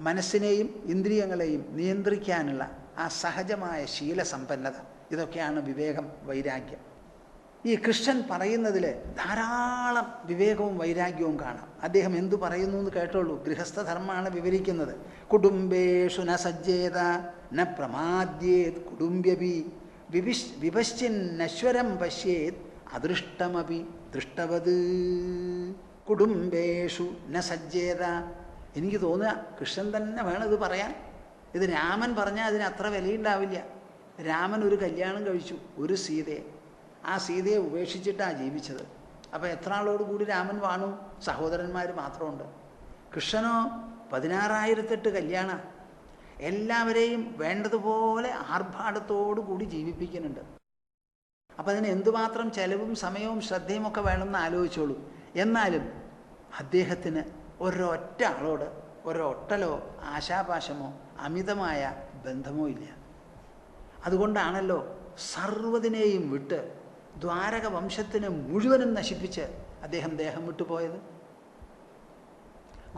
മനസ്സിനെയും ഇന്ദ്രിയങ്ങളെയും നിയന്ത്രിക്കാനുള്ള ആ സഹജമായ ശീലസമ്പന്നത, ഇതൊക്കെയാണ് വിവേകം, വൈരാഗ്യം. ഈ കൃഷ്ണൻ പറയുന്നതിൽ ധാരാളം വിവേകവും വൈരാഗ്യവും കാണാം. അദ്ദേഹം എന്തു പറയുന്നു എന്ന് കേട്ടോളൂ. ഗൃഹസ്ഥധർമ്മമാണ് വിവരിക്കുന്നത്. കുടുംബേഷു ന സജ്ജേത ന പ്രമാദ്യേത് കുടുംബ്യപി വിപശ്ചിൻ നശ്വരം പശ്യേത് അദൃഷ്ടമപി ദൃഷ്ടവത്. കുടുംബേഷു ന സജ്ജേത. എനിക്ക് തോന്നുക കൃഷ്ണൻ തന്നെ വേണം ഇത് പറയാൻ. ഇത് രാമൻ പറഞ്ഞാൽ അതിന് അത്ര വിലയുണ്ടാവില്ല. രാമൻ ഒരു കല്യാണം കഴിച്ചു, ഒരു സീതയെ. ആ സീതയെ ഉപേക്ഷിച്ചിട്ടാണ് ജീവിച്ചത്. അപ്പോൾ എത്ര ആളോട് കൂടി രാമൻ വാണു? സഹോദരന്മാർ മാത്രമുണ്ട്. കൃഷ്ണനോ 16,008 കല്യാണം. എല്ലാവരെയും വേണ്ടതുപോലെ ആർഭാടത്തോടു കൂടി ജീവിപ്പിക്കുന്നുണ്ട്. അപ്പം അതിന് എന്തുമാത്രം ചെലവും സമയവും ശ്രദ്ധയും ഒക്കെ വേണമെന്ന് ആലോചിച്ചോളൂ. എന്നാലും അദ്ദേഹത്തിന് ഒരൊറ്റ ആളോട് ഒരൊട്ടലോ ആശാപാശമോ അമിതമായ ബന്ധമോ ഇല്ല. അതുകൊണ്ടാണല്ലോ സർവ്വതിനെയും വിട്ട് ദ്വാരക വംശത്തിനെ മുഴുവനും നശിപ്പിച്ച് അദ്ദേഹം ദേഹം വിട്ടുപോയത്.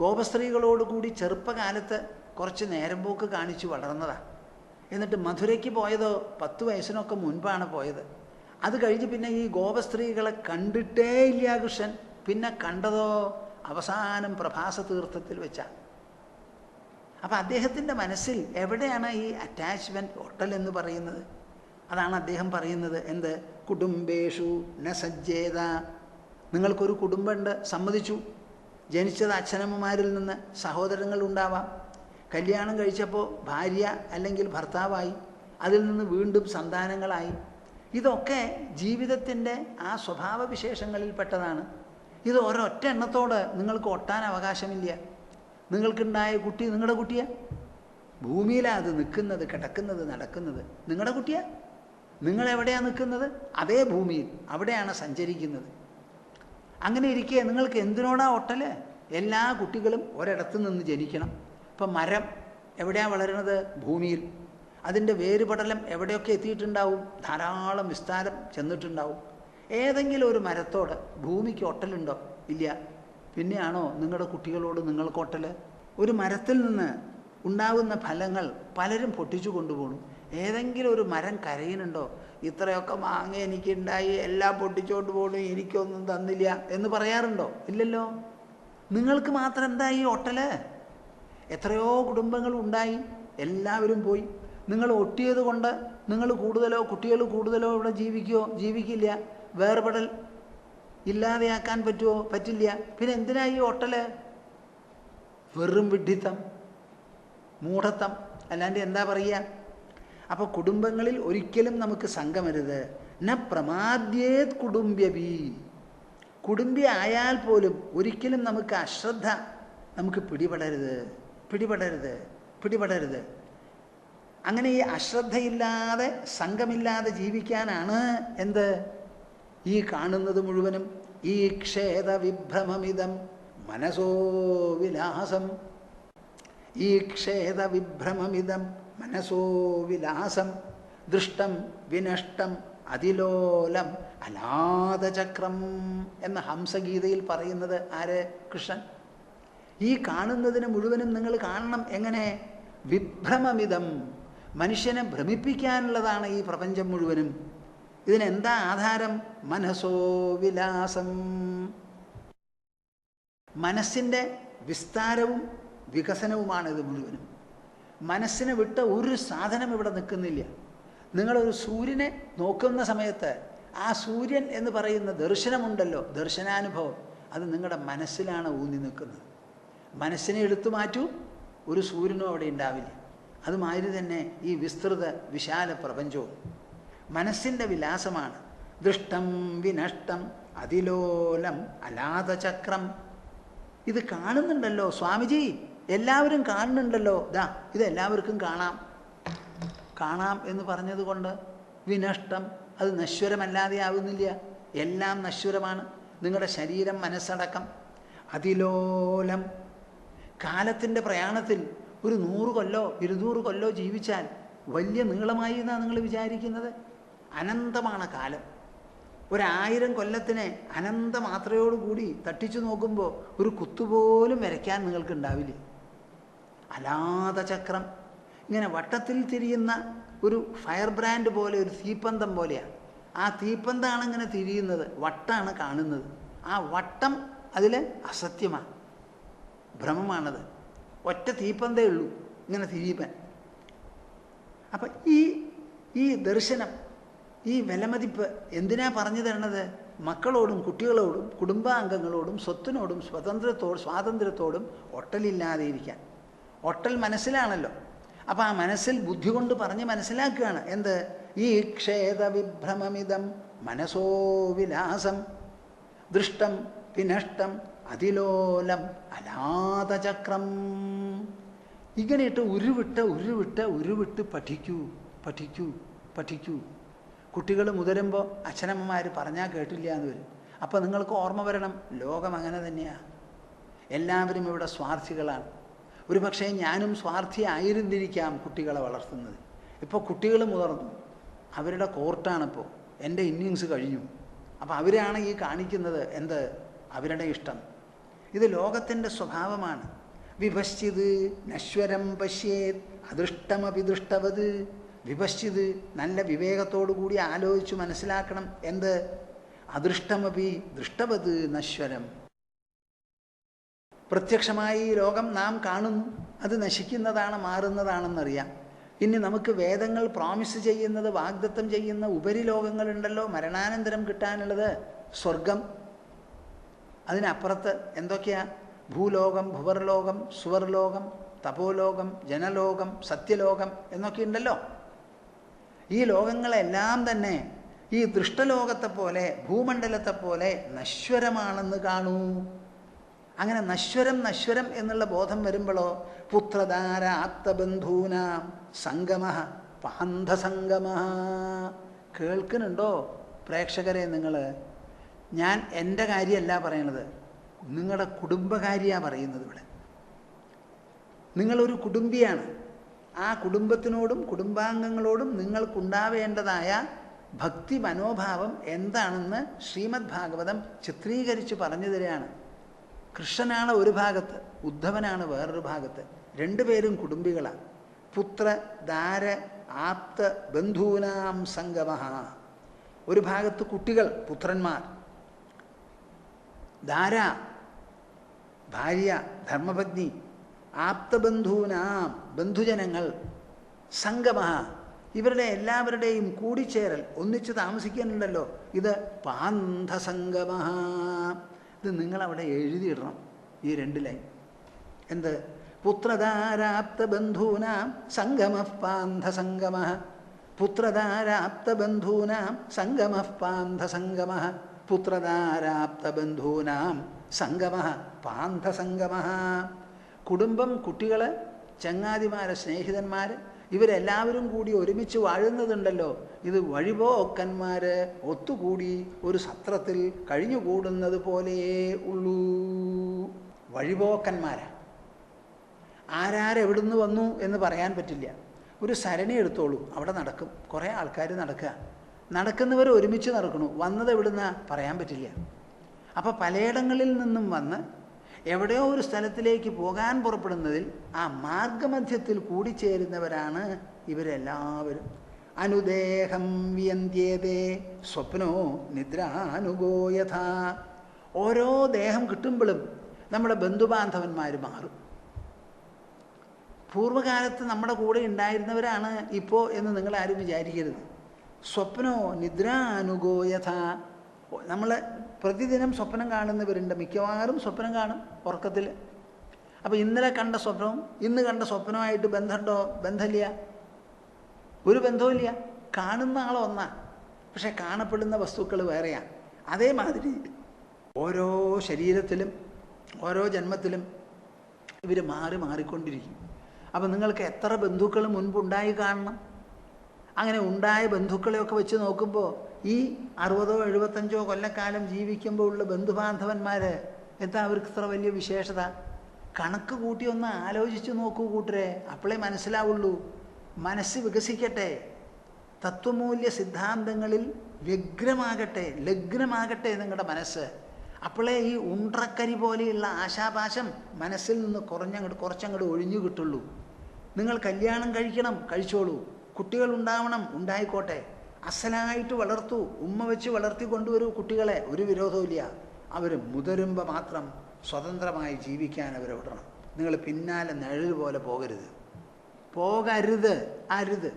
ഗോപസ്ത്രീകളോടുകൂടി ചെറുപ്പകാലത്ത് കുറച്ച് നേരം പോക്ക് കാണിച്ചു വളർന്നതാണ്. എന്നിട്ട് മധുരയ്ക്ക് പോയതോ 10 വയസ്സിനൊക്കെ മുൻപാണ് പോയത്. അത് കഴിഞ്ഞ് പിന്നെ ഈ ഗോപസ്ത്രീകളെ കണ്ടിട്ടേ ഇല്ല കൃഷ്ണൻ. പിന്നെ കണ്ടതോ അവസാനം പ്രഭാസ തീർത്ഥത്തിൽ വെച്ചാണ്. അപ്പം അദ്ദേഹത്തിൻ്റെ മനസ്സിൽ എവിടെയാണ് ഈ അറ്റാച്ച്മെൻറ്റ്, ഒട്ടൽ എന്ന് പറയുന്നത്? അതാണ് അദ്ദേഹം പറയുന്നത്. എന്ത്? കുടുംബേഷു ന സജ്ജേത. നിങ്ങൾക്കൊരു കുടുംബമുണ്ട്, സമ്മതിച്ചു. ജനിച്ചത് അച്ഛനമ്മമാരിൽ നിന്ന് സഹോദരങ്ങൾ ഉണ്ടാവാം. കല്യാണം കഴിച്ചപ്പോൾ ഭാര്യ അല്ലെങ്കിൽ ഭർത്താവായി, അതിൽ നിന്ന് വീണ്ടും സന്താനങ്ങളായി. ഇതൊക്കെ ജീവിതത്തിൻ്റെ ആ സ്വഭാവവിശേഷങ്ങളിൽപ്പെട്ടതാണ്. ഇത് ഒരൊറ്റ എണ്ണത്തോട് നിങ്ങൾക്ക് ഒട്ടാൻ അവകാശമില്ല. നിങ്ങൾക്കുണ്ടായ കുട്ടി നിങ്ങളുടെ കുട്ടിയാണ്. ഭൂമിയിലാണ് അത് നിൽക്കുന്നത്, കിടക്കുന്നത്, നടക്കുന്നത്. നിങ്ങളുടെ കുട്ടിയാണ്. നിങ്ങളെവിടെയാണ് നിൽക്കുന്നത്? അതേ ഭൂമിയിൽ, അവിടെയാണ് സഞ്ചരിക്കുന്നത്. അങ്ങനെ ഇരിക്കെ നിങ്ങൾക്ക് എന്തിനോടാ ഒട്ടൽ? എല്ലാ കുട്ടികളും ഒരിടത്ത് നിന്ന് ജനിക്കണം. ഇപ്പം മരം എവിടെയാണ് വളരുന്നത്? ഭൂമിയിൽ. അതിൻ്റെ വേരുപടലം എവിടെയൊക്കെ എത്തിയിട്ടുണ്ടാവും? ധാരാളം വിസ്താരം ചെന്നിട്ടുണ്ടാവും. ഏതെങ്കിലും ഒരു മരത്തോട് ഭൂമിക്ക് ഒട്ടലുണ്ടോ? ഇല്ല. പിന്നെയാണോ നിങ്ങളുടെ കുട്ടികളോട് നിങ്ങൾക്ക് ഒട്ടൽ? ഒരു മരത്തിൽ നിന്ന് ഉണ്ടാകുന്ന ഫലങ്ങൾ പലരും പൊട്ടിച്ചു കൊണ്ടുപോകണം. ഏതെങ്കിലും ഒരു മരം കരയുന്നുണ്ടോ? ഇത്രയൊക്കെ മാങ്ങ എനിക്കുണ്ടായി, എല്ലാം പൊട്ടിച്ചുകൊണ്ട് പോകണു, എനിക്കൊന്നും തന്നില്ല എന്ന് പറയാറുണ്ടോ? ഇല്ലല്ലോ. നിങ്ങൾക്ക് മാത്രം എന്താ ഈ ഒട്ടൽ? എത്രയോ കുടുംബങ്ങൾ ഉണ്ടായി, എല്ലാവരും പോയി. നിങ്ങൾ ഒട്ടിയത് കൊണ്ട് നിങ്ങൾ കൂടുതലോ കുട്ടികൾ കൂടുതലോ ഇവിടെ ജീവിക്കുമോ? ജീവിക്കില്ല. വേർപെടൽ ഇല്ലാതെയാക്കാൻ പറ്റുമോ? പറ്റില്ല. പിന്നെ എന്തിനാ ഈ ഒട്ടൽ? വെറും വിഡ്ഢിത്തം, മൂഢത്തം, അല്ലാണ്ട് എന്താ പറയുക? അപ്പോൾ കുടുംബങ്ങളിൽ ഒരിക്കലും നമുക്ക് സംഗമരുത്. ന പ്രമാദ്യേത് കുടുംബ്യപി. കുടുംബി ആയാൽ പോലും ഒരിക്കലും നമുക്ക് അശ്രദ്ധ നമുക്ക് പിടിപെടരുത്. അങ്ങനെ ഈ അശ്രദ്ധയില്ലാതെ സംഘമില്ലാതെ ജീവിക്കാനാണ് എന്ത്? ഈ കാണുന്നത് മുഴുവനും. ഈ ക്ഷേത വിഭ്രമമിതം മനസോ വിലാസം. ഈ ക്ഷേത വിഭ്രമമിതം മനസോ വിലാസം ദൃഷ്ടം വിനഷ്ടം അതിലോലം അനാഥചക്രം എന്ന ഹംസഗീതയിൽ പറയുന്നത് ആര്? കൃഷ്ണൻ. ഈ കാണുന്നതിന് മുഴുവനും നിങ്ങൾ കാണണം. എങ്ങനെ? വിഭ്രമമിതം. മനുഷ്യനെ ഭ്രമിപ്പിക്കാനുള്ളതാണ് ഈ പ്രപഞ്ചം മുഴുവനും. ഇതിനെന്താ ആധാരം? മനസോ വിലാസം. മനസ്സിൻ്റെ വിസ്താരവും വികസനവുമാണ് ഇത് മുഴുവനും. മനസ്സിനെ വിട്ട ഒരു സാധനം ഇവിടെ നിൽക്കുന്നില്ല. നിങ്ങളൊരു സൂര്യനെ നോക്കുന്ന സമയത്ത് ആ സൂര്യൻ എന്ന് പറയുന്ന ദർശനമുണ്ടല്ലോ, ദർശനാനുഭവം, അത് നിങ്ങളുടെ മനസ്സിലാണ് ഊന്നി നിൽക്കുന്നത്. മനസ്സിനെ എടുത്തു മാറ്റൂ, ഒരു സൂര്യനും അവിടെ ഉണ്ടാവില്ല. അതുമാതിരി തന്നെ ഈ വിസ്തൃത വിശാല പ്രപഞ്ചവും മനസ്സിൻ്റെ വിലാസമാണ്. ദൃഷ്ടം വിനഷ്ടം അതിലോലം അലാതചക്രം. ഇത് കാണുന്നുണ്ടല്ലോ സ്വാമിജി, എല്ലാവരും കാണുന്നുണ്ടല്ലോ. ഇതെല്ലാവർക്കും കാണാം എന്ന് പറഞ്ഞതുകൊണ്ട് വിനഷ്ടം, അത് നശ്വരമല്ലാതെ ആവുന്നില്ല. എല്ലാം നശ്വരമാണ്, നിങ്ങളുടെ ശരീരം, മനസ്സടക്കം. അതിലോലം. കാലത്തിൻ്റെ പ്രയാണത്തിൽ ഒരു 100 കൊല്ലോ 200 കൊല്ലോ ജീവിച്ചാൽ വലിയ നീളമായി എന്നാണ് നിങ്ങൾ വിചാരിക്കുന്നത്. അനന്തമാണ് കാലം. 1000 കൊല്ലത്തിനെ അനന്തമാത്രയോടുകൂടി തട്ടിച്ചു നോക്കുമ്പോൾ ഒരു കുത്തുപോലും വരയ്ക്കാൻ നിങ്ങൾക്കുണ്ടാവില്ല. അലാത ചക്രം. ഇങ്ങനെ വട്ടത്തിൽ തിരിയുന്ന ഒരു ഫയർ ബ്രാൻഡ് പോലെ, ഒരു തീപ്പന്തം പോലെയാണ്. ആ തീപ്പന്താണ് ഇങ്ങനെ തിരിയുന്നത്, വട്ടാണ് കാണുന്നത്. ആ വട്ടം അതിൽ അസത്യമാണ്, ഭ്രമമാണത്. ഒറ്റ തീപ്പന്തേ ഉള്ളൂ ഇങ്ങനെ തിരിയുവാൻ. അപ്പം ഈ ദർശനം, ഈ വിലമതിപ്പ് എന്തിനാ പറഞ്ഞു തരണത്? മക്കളോടും കുട്ടികളോടും കുടുംബാംഗങ്ങളോടും സ്വത്തിനോടും സ്വാതന്ത്ര്യത്തോടും ഒട്ടലില്ലാതെ ഇരിക്കാൻ. ഒട്ടൽ മനസ്സിലാണല്ലോ. അപ്പം ആ മനസ്സിൽ ബുദ്ധി കൊണ്ട് പറഞ്ഞ് മനസ്സിലാക്കുകയാണ്. എന്ത്? ഈ ക്ഷേതവിഭ്രമമിതം മനസോ വിലാസം ദൃഷ്ടം വിനഷ്ടം അതിലോലം അലാതചക്രം. ഇങ്ങനെയിട്ട് ഉരുവിട്ട് പഠിക്കൂ. കുട്ടികൾ മുതിരുമ്പോൾ അച്ഛനമ്മമാർ പറഞ്ഞാൽ കേട്ടില്ല എന്ന് വരും. അപ്പോൾ നിങ്ങൾക്ക് ഓർമ്മ വരണം, ലോകം അങ്ങനെ തന്നെയാണ്. എല്ലാവരും ഇവിടെ സ്വാർത്ഥികളാണ്. ഒരു പക്ഷേ ഞാനും സ്വാർത്ഥി ആയിരുന്നിരിക്കാം കുട്ടികളെ വളർത്തുന്നത്. ഇപ്പോൾ കുട്ടികൾ മുതിർന്നു, അവരുടെ കോർട്ടാണിപ്പോൾ. എൻ്റെ ഇന്നിങ്സ് കഴിഞ്ഞു. അപ്പോൾ അവരാണ് ഈ കാണിക്കുന്നത് എന്ത്? അവരുടെ ഇഷ്ടം. ഇത് ലോകത്തിൻ്റെ സ്വഭാവമാണ്. വിപശ്ചിത് നശ്വരം പശ്യേത് അദൃഷ്ടമപി ദൃഷ്ടവത്. വിപശ്ചിത്, നല്ല വിവേകത്തോടു കൂടി ആലോചിച്ച് മനസ്സിലാക്കണം. എന്ത്? അദൃഷ്ടമപി ദൃഷ്ടവത് നശ്വരം. പ്രത്യക്ഷമായി ലോകം നാം കാണുന്നു, അത് നശിക്കുന്നതാണ്, മാറുന്നതാണെന്നറിയാം. ഇനി നമുക്ക് വേദങ്ങൾ പ്രോമിസ് ചെയ്യുന്നത്, വാഗ്ദത്തം ചെയ്യുന്ന ഉപരിലോകങ്ങളുണ്ടല്ലോ, മരണാനന്തരം കിട്ടാനുള്ളത്, സ്വർഗം. അതിനപ്പുറത്ത് എന്തൊക്കെയാ? ഭൂലോകം, ഭുവർലോകം, സുവർലോകം, തപോലോകം, ജനലോകം, സത്യലോകം എന്നൊക്കെ ഉണ്ടല്ലോ. ഈ ലോകങ്ങളെല്ലാം തന്നെ ഈ ദൃഷ്ടലോകത്തെ പോലെ, ഭൂമണ്ഡലത്തെ പോലെ നശ്വരമാണെന്ന് കാണൂ. അങ്ങനെ നശ്വരം എന്നുള്ള ബോധം വരുമ്പോഴോ പുത്രധാര ആപ്തബന്ധൂനാം സംഗമ പാന്ധസംഗമ. കേൾക്കുന്നുണ്ടോ പ്രേക്ഷകരെ നിങ്ങൾ? ഞാൻ എൻ്റെ കാര്യമല്ല പറയണത്, നിങ്ങളുടെ കുടുംബകാര്യാണ് പറയുന്നത്. ഇവിടെ നിങ്ങളൊരു കുടുംബിയാണ്. ആ കുടുംബത്തിനോടും കുടുംബാംഗങ്ങളോടും നിങ്ങൾക്കുണ്ടാവേണ്ടതായ ഭക്തി മനോഭാവം എന്താണെന്ന് ശ്രീമദ് ഭാഗവതം ചിത്രീകരിച്ച് പറഞ്ഞു തരികയാണ്. കൃഷ്ണനാണ് ഒരു ഭാഗത്ത്, ഉദ്ധവനാണ് വേറൊരു ഭാഗത്ത്. രണ്ടുപേരും കുടുംബികളാണ്. പുത്ര ദാര ആപ്ത ബന്ധൂനാം സംഗമ. ഒരു ഭാഗത്ത് കുട്ടികൾ, പുത്രന്മാർ, ദാര ഭാര്യ, ധർമ്മപത്നി, ആപ്തബന്ധൂനാം ബന്ധുജനങ്ങൾ, സംഗമ ഇവരുടെ എല്ലാവരുടെയും കൂടിച്ചേരൽ, ഒന്നിച്ച് താമസിക്കാനുണ്ടല്ലോ. ഇത് പാന്ധസംഗമ. ഇത് നിങ്ങളവിടെ എഴുതിയിടണം, ഈ 2 ലൈൻ. എന്ത്? പുത്രധാരാപ്തബന്ധൂനാം സംഗമ പാന്ധസംഗമ. പുത്രധാരാപ്തബന്ധൂനാം സംഗമ പാന്ധസംഗമ. പുത്രധാരാപ്തബന്ധൂനാം സംഗമ പാന്ധസംഗമ. കുടുംബം, കുട്ടികൾ, ചങ്ങാതിമാർ, സ്നേഹിതന്മാർ, ഇവരെല്ലാവരും കൂടി ഒരുമിച്ച് വാഴുന്നതുണ്ടല്ലോ. ഇത് വഴിപോക്കന്മാർ ഒത്തുകൂടി ഒരു സത്രത്തിൽ കഴിഞ്ഞുകൂടുന്നത് പോലെയേ ഉള്ളൂ. വഴിപോക്കന്മാരാ. ആരാരെവിടുന്ന് വന്നു എന്ന് പറയാൻ പറ്റില്ല. ഒരു സരണി എടുത്തോളൂ, അവിടെ നടക്കും, കുറേ ആൾക്കാർ നടക്കുക. നടക്കുന്നവർ ഒരുമിച്ച് നടക്കണു, വന്നത് എവിടുന്നാ പറയാൻ പറ്റില്ല. അപ്പോൾ പലയിടങ്ങളിൽ നിന്നും വന്ന് എവിടെയോ ഒരു സ്ഥലത്തിലേക്ക് പോകാൻ പുറപ്പെടുന്നതിൽ ആ മാർഗമധ്യത്തിൽ കൂടിച്ചേരുന്നവരാണ് ഇവരെല്ലാവരും. അനുദേഹം വിയന്ത്യേതേ സ്വപ്നോ നിദ്രാനുഗോയഥ. ഓരോ ദേഹം കിട്ടുമ്പോഴും നമ്മുടെ ബന്ധുബാന്ധവന്മാർ മാറും. പൂർവ്വകാലത്ത് നമ്മുടെ കൂടെ ഉണ്ടായിരുന്നവരാണ് ഇപ്പോൾ എന്ന് നിങ്ങൾ ആരും വിചാരിക്കരുത്. സ്വപ്നോ നിദ്രാനുഗോയഥ. നമ്മൾ പ്രതിദിനം സ്വപ്നം കാണുന്നവരുണ്ട്. മിക്കവാറും സ്വപ്നം കാണും ഉറക്കത്തിൽ. അപ്പോൾ ഇന്നലെ കണ്ട സ്വപ്നവും ഇന്ന് കണ്ട സ്വപ്നവുമായിട്ട് ബന്ധമുണ്ടോ? ബന്ധമില്ല, ഒരു ബന്ധവുമില്ല. കാണുന്ന ആൾ ഒന്നാ, പക്ഷെ കാണപ്പെടുന്ന വസ്തുക്കൾ വേറെയാണ്. അതേമാതിരി ഓരോ ശരീരത്തിലും ഓരോ ജന്മത്തിലും ഇവർ മാറിക്കൊണ്ടിരിക്കും. അപ്പം നിങ്ങൾക്ക് എത്ര ബന്ധുക്കൾ മുൻപുണ്ടായി കാണണം. അങ്ങനെ ഉണ്ടായ ബന്ധുക്കളെയൊക്കെ വെച്ച് നോക്കുമ്പോൾ ഈ 60 or 75 കൊല്ലക്കാലം ജീവിക്കുമ്പോൾ ഉള്ള ബന്ധുബാന്ധവന്മാർ എന്താ അവർക്ക് ഇത്ര വലിയ വിശേഷത? കണക്ക് കൂട്ടി ഒന്ന് ആലോചിച്ച് നോക്കൂ കൂട്ടരെ, അപ്പോഴേ മനസ്സിലാവുള്ളൂ. മനസ്സ് വികസിക്കട്ടെ, തത്വമൂല്യ സിദ്ധാന്തങ്ങളിൽ ലഗ്നമാകട്ടെ നിങ്ങളുടെ മനസ്സ്. അപ്പോഴേ ഈ ഉണ്ടക്കരി പോലെയുള്ള ആശാപാശം മനസ്സിൽ നിന്ന് കുറച്ചങ്ങോട്ട് ഒഴിഞ്ഞു കിട്ടുള്ളൂ. നിങ്ങൾ കല്യാണം കഴിക്കണം, കഴിച്ചോളൂ. കുട്ടികൾ ഉണ്ടാവണം, ഉണ്ടായിക്കോട്ടെ. അസലായിട്ട് വളർത്തു, ഉമ്മ വെച്ച് വളർത്തി കൊണ്ടുവരൂ കുട്ടികളെ, ഒരു വിരോധമില്ല. അവർ മുതിരുമ്പോൾ മാത്രം സ്വതന്ത്രമായി ജീവിക്കാൻ അവർ വിടണം. നിങ്ങൾ പിന്നാലെ നിഴൽ പോലെ പോകരുത്, അരുത്.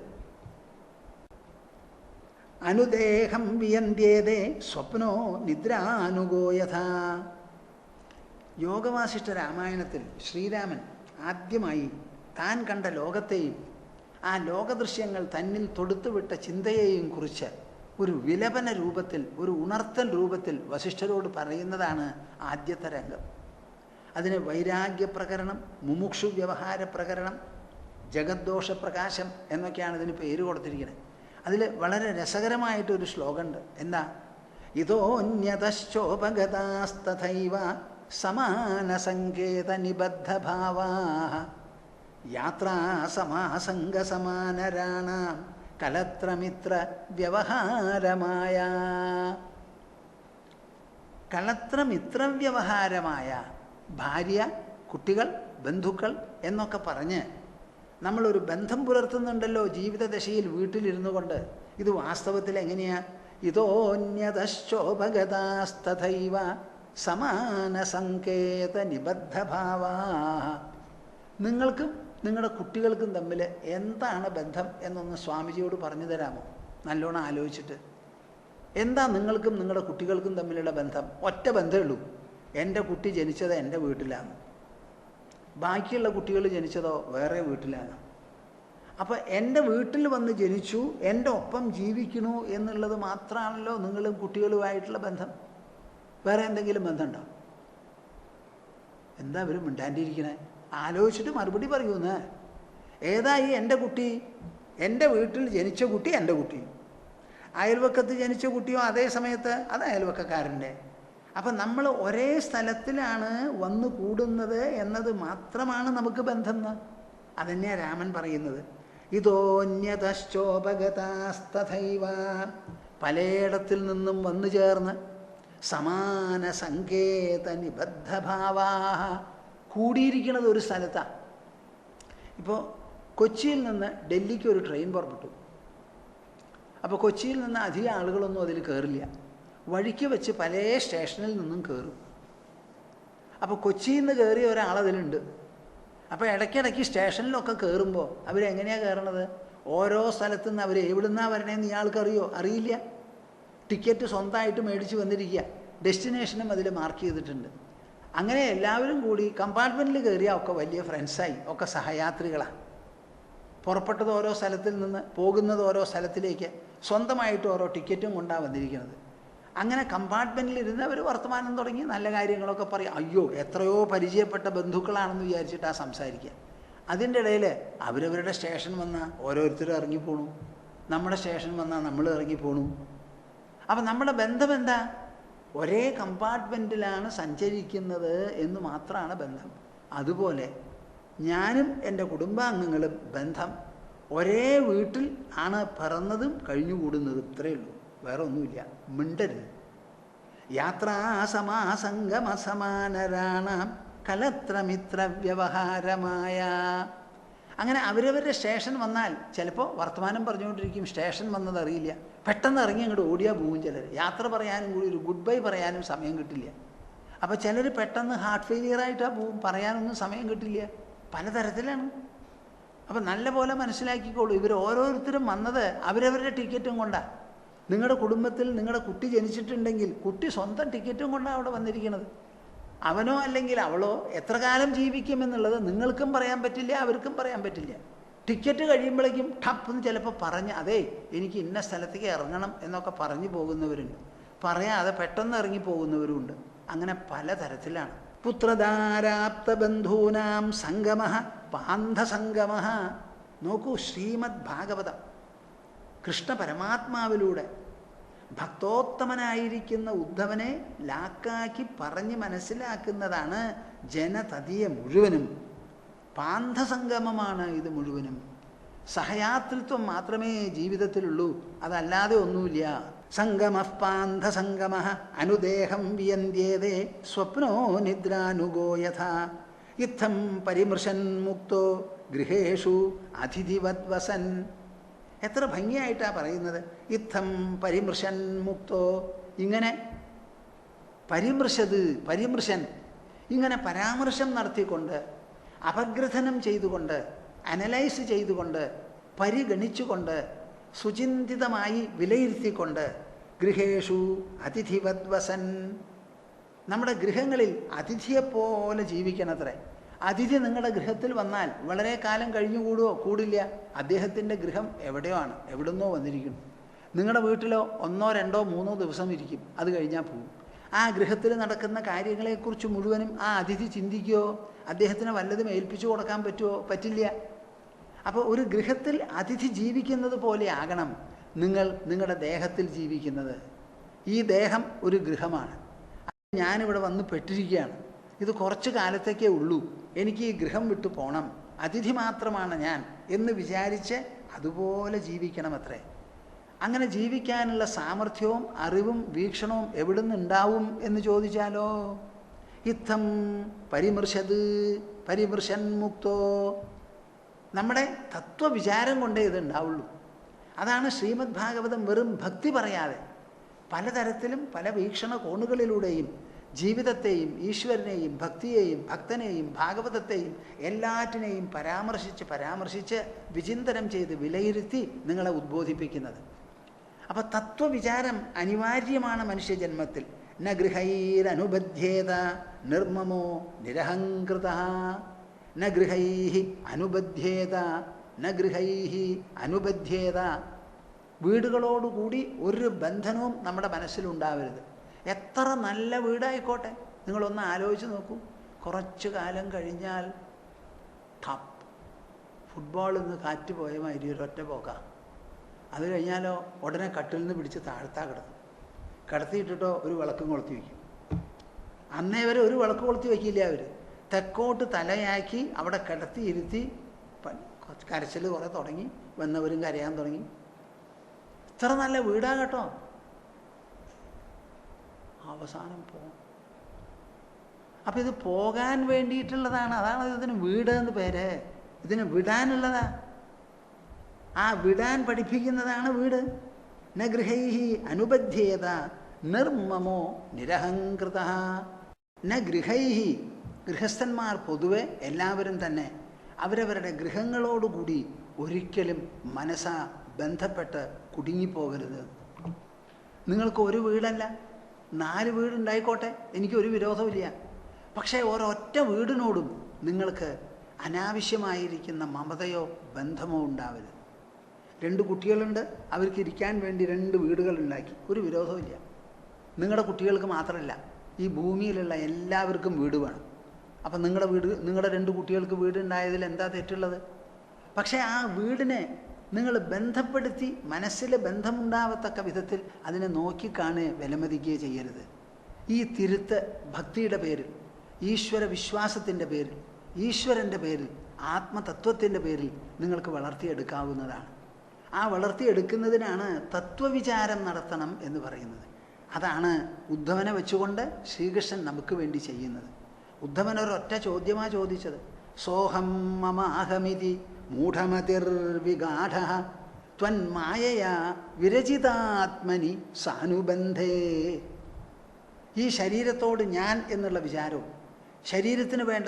അനുദേഹം വിയന്ത്യേതേ സ്വപ്നോ നിദ്രാനുഗോയഥ. യോഗവാസിഷ്ഠ രാമായണത്തിൽ ശ്രീരാമൻ ആദ്യമായി താൻ കണ്ട ലോകത്തെയും ആ ലോകദൃശ്യങ്ങൾ തന്നിൽ തൊടുത്തുവിട്ട ചിന്തയെയും കുറിച്ച് ഒരു വിലപന രൂപത്തിൽ, ഒരു ഉണർത്തൽ രൂപത്തിൽ വസിഷ്ഠരോട് പറയുന്നതാണ് ആദ്യത്തെ രംഗം. അതിന് വൈരാഗ്യ പ്രകരണം, മുമുക്ഷു വ്യവഹാര പ്രകരണം, ജഗദ്ദോഷ പ്രകാശം എന്നൊക്കെയാണ് ഇതിന് പേര് കൊടുത്തിരിക്കുന്നത്. അതിൽ വളരെ രസകരമായിട്ടൊരു ശ്ലോകമുണ്ട്. എന്താ? ഇതോന്യതശ്ചോപഗതാസ്തഥൈവ സമാനസങ്കേത നിബദ്ധഭാവാ യാത്രാ സമാസംഗസമാനരാണാം കലത്രമിത്ര വ്യവഹാരമായ. കളത്രമിത്രവ്യവഹാരമായ ഭാര്യ, കുട്ടികൾ, ബന്ധുക്കൾ എന്നൊക്കെ പറഞ്ഞ് നമ്മളൊരു ബന്ധം പുലർത്തുന്നുണ്ടല്ലോ ജീവിതദശയിൽ വീട്ടിലിരുന്നു കൊണ്ട്. ഇത് വാസ്തവത്തിൽ എങ്ങനെയാ? ഇതോന്യതശ്ചോപഗതാസ്തഥൈവ സമാനസങ്കേത നിബദ്ധഭാവാ. നിങ്ങൾക്കും നിങ്ങളുടെ കുട്ടികൾക്കും തമ്മിൽ എന്താണ് ബന്ധം എന്നൊന്ന് സ്വാമിജിയോട് പറഞ്ഞു തരാമോ? നല്ലോണം ആലോചിച്ചിട്ട്. എന്താ നിങ്ങൾക്കും നിങ്ങളുടെ കുട്ടികൾക്കും തമ്മിലുള്ള ബന്ധം? ഒറ്റ ബന്ധമേ ഉള്ളൂ. എൻ്റെ കുട്ടി ജനിച്ചത് എൻ്റെ വീട്ടിലാണ്, ബാക്കിയുള്ള കുട്ടികൾ ജനിച്ചതോ വേറെ വീട്ടിലാണ്. അപ്പോൾ എൻ്റെ വീട്ടിൽ വന്ന് ജനിച്ചു, എൻ്റെ ഒപ്പം ജീവിക്കണു എന്നുള്ളത് മാത്രമാണല്ലോ നിങ്ങളും കുട്ടികളുമായിട്ടുള്ള ബന്ധം. വേറെ എന്തെങ്കിലും ബന്ധമുണ്ടോ? എന്താ ഇവർ മിണ്ടാണ്ടിരിക്കണേ? ആലോചിച്ചിട്ട് മറുപടി പറയൂന്ന്. ഏതായി എൻ്റെ കുട്ടി? എൻ്റെ വീട്ടിൽ ജനിച്ച കുട്ടി എൻ്റെ കുട്ടി, അയൽവക്കത്ത് ജനിച്ച കുട്ടിയോ അതേ സമയത്ത് അത് അയൽവക്കക്കാരൻ്റെ. അപ്പം നമ്മൾ ഒരേ സ്ഥലത്തിലാണ് വന്നു കൂടുന്നത് എന്നത് മാത്രമാണ് നമുക്ക് ബന്ധം. അതന്നെയാണ് രാമൻ പറയുന്നത്. ഇതോന്യതശ്ചോപഗതാസ്തഥൈവ, പലയിടത്തിൽ നിന്നും വന്നു ചേർന്ന് സമാന സങ്കേത നിബദ്ധഭാവാ, കൂടിയിരിക്കുന്നത് ഒരു സ്ഥലത്താണ്. ഇപ്പോൾ കൊച്ചിയിൽ നിന്ന് ഡൽഹിക്ക് ഒരു ട്രെയിൻ പുറപ്പെട്ടു. അപ്പോൾ കൊച്ചിയിൽ നിന്ന് അധികം ആളുകളൊന്നും അതിൽ കയറില്ല. വഴിക്ക് വെച്ച് പല സ്റ്റേഷനിൽ നിന്നും കയറും. അപ്പോൾ കൊച്ചിയിൽ നിന്ന് കയറിയ ഒരാളതിലുണ്ട്. അപ്പോൾ ഇടയ്ക്കിടയ്ക്ക് സ്റ്റേഷനിലൊക്കെ കയറുമ്പോൾ അവരെങ്ങനെയാണ് കയറണത്? ഓരോ സ്ഥലത്തു നിന്ന് അവർ എവിടുന്നാണ് വരണേന്ന് ഇയാൾക്കറിയോ? അറിയില്ല. ടിക്കറ്റ് സ്വന്തമായിട്ട് മേടിച്ച് വന്നിരിക്കുക, ഡെസ്റ്റിനേഷനും അതിൽ മാർക്ക് ചെയ്തിട്ടുണ്ട്. അങ്ങനെ എല്ലാവരും കൂടി കമ്പാർട്ട്മെൻറ്റിൽ കയറിയാൽ ഒക്കെ വലിയ ഫ്രണ്ട്സായി, ഒക്കെ സഹയാത്രികളാണ്. പുറപ്പെട്ടത് ഓരോ സ്ഥലത്തിൽ നിന്ന്, പോകുന്നത് ഓരോ സ്ഥലത്തിലേക്ക്, സ്വന്തമായിട്ട് ഓരോ ടിക്കറ്റും കൊണ്ടാണ് വന്നിരിക്കുന്നത്. അങ്ങനെ കമ്പാർട്ട്മെൻറ്റിലിരുന്ന് അവർ വർത്തമാനം തുടങ്ങി, നല്ല കാര്യങ്ങളൊക്കെ പറയും. അയ്യോ, എത്രയോ പരിചയപ്പെട്ട ബന്ധുക്കളാണെന്ന് വിചാരിച്ചിട്ടാണ് സംസാരിക്കുക. അതിൻ്റെ ഇടയിൽ അവരവരുടെ സ്റ്റേഷൻ വന്നാൽ ഓരോരുത്തരും ഇറങ്ങിപ്പോണു, നമ്മുടെ സ്റ്റേഷൻ വന്നാൽ നമ്മൾ ഇറങ്ങിപ്പോണു. അപ്പം നമ്മുടെ ബന്ധം എന്താ? ഒരേ കമ്പാർട്ട്മെൻറ്റിലാണ് സഞ്ചരിക്കുന്നത് എന്ന് മാത്രമാണ് ബന്ധം. അതുപോലെ ഞാനും എൻ്റെ കുടുംബാംഗങ്ങളും ബന്ധം ഒരേ വീട്ടിൽ ആണ് പിറന്നതും കഴിഞ്ഞുകൂടുന്നതും. ഇത്രയേ ഉള്ളൂ, വേറെ ഒന്നുമില്ല. മിണ്ടരുത്. യാത്രാ സമാസംഗമസമാനരാണാം കലത്രമിത്ര വ്യവഹാരമായ. അങ്ങനെ അവരവരുടെ സ്റ്റേഷൻ വന്നാൽ ചിലപ്പോൾ വർത്തമാനം പറഞ്ഞുകൊണ്ടിരിക്കും, സ്റ്റേഷൻ വന്നത് അറിയില്ല. പെട്ടെന്ന് ഇറങ്ങി അങ്ങോട്ട് ഓടിയാൽ പോവും ചിലർ. യാത്ര പറയാനും കൂടി ഒരു ഗുഡ് ബൈ പറയാനും സമയം കിട്ടില്ല. അപ്പോൾ ചിലർ പെട്ടെന്ന് ഹാർട്ട് ഫെയിലിയറായിട്ടാണ് പോവും, പറയാനൊന്നും സമയം കിട്ടില്ല. പലതരത്തിലാണ്. അപ്പം നല്ല പോലെ മനസ്സിലാക്കിക്കോളൂ, ഇവർ ഓരോരുത്തരും വന്നത് അവരവരുടെ ടിക്കറ്റും കൊണ്ടാണ്. നിങ്ങളുടെ കുടുംബത്തിൽ നിങ്ങളുടെ കുട്ടി ജനിച്ചിട്ടുണ്ടെങ്കിൽ കുട്ടി സ്വന്തം ടിക്കറ്റും കൊണ്ടാണ് അവിടെ വന്നിരിക്കുന്നത്. അവനോ അല്ലെങ്കിൽ അവളോ എത്ര കാലം ജീവിക്കുമെന്നുള്ളത് നിങ്ങൾക്കും പറയാൻ പറ്റില്ല, അവർക്കും പറയാൻ പറ്റില്ല. ടിക്കറ്റ് കഴിയുമ്പോഴേക്കും ടപ്പെന്ന് ചിലപ്പോൾ പറഞ്ഞ്, അതെ എനിക്ക് ഇന്ന സ്ഥലത്തേക്ക് ഇറങ്ങണം എന്നൊക്കെ പറഞ്ഞു പോകുന്നവരുണ്ട്, പറയാതെ പെട്ടെന്ന് ഇറങ്ങി പോകുന്നവരുമുണ്ട്. അങ്ങനെ പലതരത്തിലാണ്. പുത്രധാരാപ്ത ബന്ധൂനാം സംഗമ പാന്ധസംഗമ. നോക്കൂ, ശ്രീമദ് ഭാഗവതം കൃഷ്ണ പരമാത്മാവിലൂടെ ഭക്തോത്തമനായിരിക്കുന്ന ഉദ്ധവനെ ലാക്കാക്കി പറഞ്ഞ് മനസ്സിലാക്കുന്നതാണ് ജനതതിയെ മുഴുവനും. പാന്ധസംഗമമാണ് ഇത് മുഴുവനും. സഹയാത്രിത്വം മാത്രമേ ജീവിതത്തിലുള്ളൂ, അതല്ലാതെ ഒന്നുമില്ല. സംഗമഃ സംഗമഃ അനുദേഹം വിയന്ത്യേതേ സ്വപ്നോ നിദ്രാനുഗോ യഥാ ഇത്തം പരിമൃശൻ മുക്തോ ഗൃഹേഷു അതിഥിവദ്വസൻ. എത്ര ഭംഗിയായിട്ടാണ് പറയുന്നത്. ഇത്തം പരിമൃശൻ മുക്തോ, ഇങ്ങനെ പരിമൃശൻ, ഇങ്ങനെ പരാമർശം നടത്തിക്കൊണ്ട്, അപഗ്രഥനം ചെയ്തുകൊണ്ട്, അനലൈസ് ചെയ്തുകൊണ്ട്, പരിഗണിച്ചുകൊണ്ട്, സുചിന്തിതമായി വിലയിരുത്തിക്കൊണ്ട്, ഗൃഹേഷു അതിഥിവദ്വസൻ, നമ്മുടെ ഗൃഹങ്ങളിൽ അതിഥിയെപ്പോലെ ജീവിക്കണത്രേ. അതിഥി നിങ്ങളുടെ ഗൃഹത്തിൽ വന്നാൽ വളരെ കാലം കഴിഞ്ഞുകൂടുമോ? കൂടില്ല. അദ്ദേഹത്തിൻ്റെ ഗൃഹം എവിടെയോ ആണ്, എവിടുന്നോ വന്നിരിക്കുന്നു. നിങ്ങളുടെ വീട്ടിലോ 1, 2, 3 ദിവസം ഇരിക്കും, അത് കഴിഞ്ഞാൽ പോകും. ആ ഗൃഹത്തിൽ നടക്കുന്ന കാര്യങ്ങളെക്കുറിച്ച് മുഴുവനും ആ അതിഥി ചിന്തിക്കുകയോ അദ്ദേഹത്തിന് വല്ലതും ഏൽപ്പിച്ചു കൊടുക്കാൻ പറ്റുമോ? പറ്റില്ല. അപ്പോൾ ഒരു ഗൃഹത്തിൽ അതിഥി ജീവിക്കുന്നത് പോലെ ആകണം നിങ്ങളുടെ ദേഹത്തിൽ ജീവിക്കുന്നത്. ഈ ദേഹം ഒരു ഗൃഹമാണ്. ഞാനിവിടെ വന്ന് പെട്ടിരിക്കുകയാണ്, ഇത് കുറച്ച് കാലത്തേക്കേ ഉള്ളൂ, എനിക്ക് ഈ ഗൃഹം വിട്ടു പോകണം, അതിഥി മാത്രമാണ് ഞാൻ എന്ന് വിചാരിച്ച് അതുപോലെ ജീവിക്കണമത്രേ. അങ്ങനെ ജീവിക്കാനുള്ള സാമർഥ്യവും അറിവും വീക്ഷണവും എവിടുന്ന് ഉണ്ടാവും എന്ന് ചോദിച്ചാലോ, ഇത്തം പരിമൃശൻ മുക്തോ, നമ്മുടെ തത്വവിചാരം കൊണ്ടേ ഇത് ഉണ്ടാവുള്ളൂ. അതാണ് ശ്രീമദ് ഭാഗവതം വെറും ഭക്തി പറയാതെ പലതരത്തിലും പല വീക്ഷണ കോണുകളിലൂടെയും ജീവിതത്തെയും ഈശ്വരനെയും ഭക്തിയെയും ഭക്തനെയും ഭാഗവതത്തെയും എല്ലാറ്റിനെയും പരാമർശിച്ച് വിചിന്തനം ചെയ്ത് വിലയിരുത്തി നിങ്ങളെ ഉദ്ബോധിപ്പിക്കുന്നത്. അപ്പോൾ തത്വവിചാരം അനിവാര്യമാണ് മനുഷ്യജന്മത്തിൽ. ന ഗൃഹൈരനുബധ്യേത നിർമ്മമോ നിരഹങ്കൃത, ന ഗൃഹൈഹി അനുബധ്യേത. വീടുകളോടുകൂടി ഒരു ബന്ധനവും നമ്മുടെ മനസ്സിലുണ്ടാവരുത്. എത്ര നല്ല വീടായിക്കോട്ടെ, നിങ്ങളൊന്ന് ആലോചിച്ച് നോക്കൂ. കുറച്ചു കാലം കഴിഞ്ഞാൽ ടപ്പ് ഫുട്ബോളിൽ നിന്ന് കാറ്റ് പോയ മാതിരി ഒരൊറ്റ പോക്കാം. അത് കഴിഞ്ഞാലോ ഉടനെ കട്ടിൽ നിന്ന് പിടിച്ച് താഴ്ത്താ കിടത്തിയിട്ടിട്ടോ ഒരു വിളക്കും കൊളുത്തി വയ്ക്കും. അന്നേ വരെ ഒരു വിളക്ക് കൊളുത്തി വയ്ക്കില്ല. അവർ തെക്കോട്ട് തലയാക്കി അവിടെ കിടത്തി ഇരുത്തി കരച്ചിൽ കുറേ തുടങ്ങി, വന്നവരും കരയാൻ തുടങ്ങി. ഇത്ര നല്ല വീടാ കേട്ടോ. അവസാനം പോകും. അപ്പം ഇത് പോകാൻ വേണ്ടിയിട്ടുള്ളതാണ്. അതാണ് ഇതിന് വീട് എന്ന് പേര്. ഇതിന് വിടാനുള്ളതാ. ആ വിടാൻ പഠിപ്പിക്കുന്നതാണ് വീട്. ന ഗൃഹൈഹി അനുബധ്യേത നിർമ്മമോ നിരഹങ്കൃത. ന ഗൃഹൈഹി, ഗൃഹസ്ഥന്മാർ പൊതുവെ എല്ലാവരും തന്നെ അവരവരുടെ ഗൃഹങ്ങളോടുകൂടി ഒരിക്കലും മനസ്സാ ബന്ധപ്പെട്ട് കുടുങ്ങിപ്പോകരുത്. നിങ്ങൾക്ക് ഒരു വീടല്ല 4 വീടുണ്ടായിക്കോട്ടെ, എനിക്കൊരു വിരോധമില്ല. പക്ഷേ ഒരൊറ്റ വീടിനോടും നിങ്ങൾക്ക് അനാവശ്യമായിരിക്കുന്ന മമതയോ ബന്ധമോ ഉണ്ടാവരുത്. 2 കുട്ടികളുണ്ട്, അവർക്ക് ഇരിക്കാൻ വേണ്ടി 2 വീടുകളുണ്ടാക്കി, ഒരു വിരോധമില്ല. നിങ്ങളുടെ കുട്ടികൾക്ക് മാത്രമല്ല, ഈ ഭൂമിയിലുള്ള എല്ലാവർക്കും വീട് വേണം. അപ്പം നിങ്ങളുടെ 2 കുട്ടികൾക്ക് വീടുണ്ടായതിൽ എന്താ തെറ്റുള്ളത്? പക്ഷേ ആ വീടിനെ നിങ്ങൾ ബന്ധപ്പെടുത്തി മനസ്സിൽ ബന്ധമുണ്ടാവത്തക്ക വിധത്തിൽ അതിനെ നോക്കിക്കാണുകയോ വിലമതിക്കുകയോ ചെയ്യരുത്. ഈ തിരുത്ത് ഭക്തിയുടെ പേരിൽ, ഈശ്വര വിശ്വാസത്തിൻ്റെ പേരിൽ, ഈശ്വരൻ്റെ പേരിൽ, ആത്മതത്വത്തിൻ്റെ പേരിൽ നിങ്ങൾക്ക് വളർത്തിയെടുക്കാവുന്നതാണ്. ആ വളർത്തിയെടുക്കുന്നതിനാണ് തത്വവിചാരം നടത്തണം എന്ന് പറയുന്നത്. അതാണ് ഉദ്ധവനെ വെച്ചുകൊണ്ട് ശ്രീകൃഷ്ണൻ നമുക്ക് വേണ്ടി ചെയ്യുന്നത്. ഉദ്ധവൻ ഒരൊറ്റ ചോദ്യമാണ് ചോദിച്ചത്. സോഹം മമാഹമിതി മൂഢമതിർവിഗാഢ ത്വന്മായയാ വിരചിതാത്മനി സാനുബന്ധേ. ഈ ശരീരത്തോട് ഞാൻ എന്നുള്ള വിചാരവും ശരീരത്തിന് വേണ്ട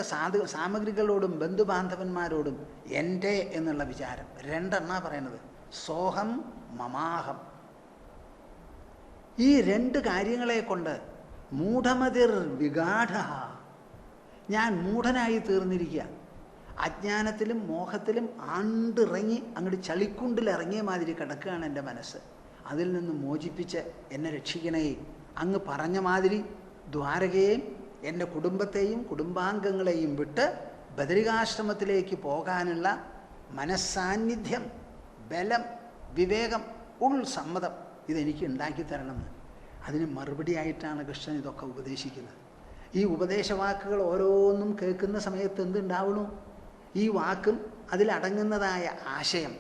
സാമഗ്രികളോടും ബന്ധുബാന്ധവന്മാരോടും എൻ്റെ എന്നുള്ള വിചാരം, 2 പറയുന്നത്. സോഹം മമാഹം. ഈ 2 കാര്യങ്ങളെ കൊണ്ട് മൂഢമതിർ വിഗാഢ, ഞാൻ മൂഢനായി തീർന്നിരിക്കുക. അജ്ഞാനത്തിലും മോഹത്തിലും ആണ്ടിറങ്ങി അങ്ങോട്ട് ചളിക്കുണ്ടിലിറങ്ങിയ മാതിരി കിടക്കുകയാണ് എൻ്റെ മനസ്സ്. അതിൽ നിന്ന് മോചിപ്പിച്ച് എന്നെ രക്ഷിക്കണേ. അങ്ങ് പറഞ്ഞ മാതിരി ദ്വാരകയെയും എൻ്റെ കുടുംബത്തെയും കുടുംബാംഗങ്ങളെയും വിട്ട് ബദരികാശ്രമത്തിലേക്ക് പോകാനുള്ള മനസ്സാന്നിധ്യം, ബലം, വിവേകം, സമ്മതം ഇതെനിക്ക് ഉണ്ടാക്കി തരണമെന്ന്. അതിന് മറുപടിയായിട്ടാണ് കൃഷ്ണൻ ഇതൊക്കെ ഉപദേശിക്കുന്നത്. ഈ ഉപദേശവാക്കുകൾ ഓരോന്നും കേൾക്കുന്ന സമയത്ത് എന്തുണ്ടാവണു? ഈ വാക്കും അതിലടങ്ങുന്നതായ ആശയം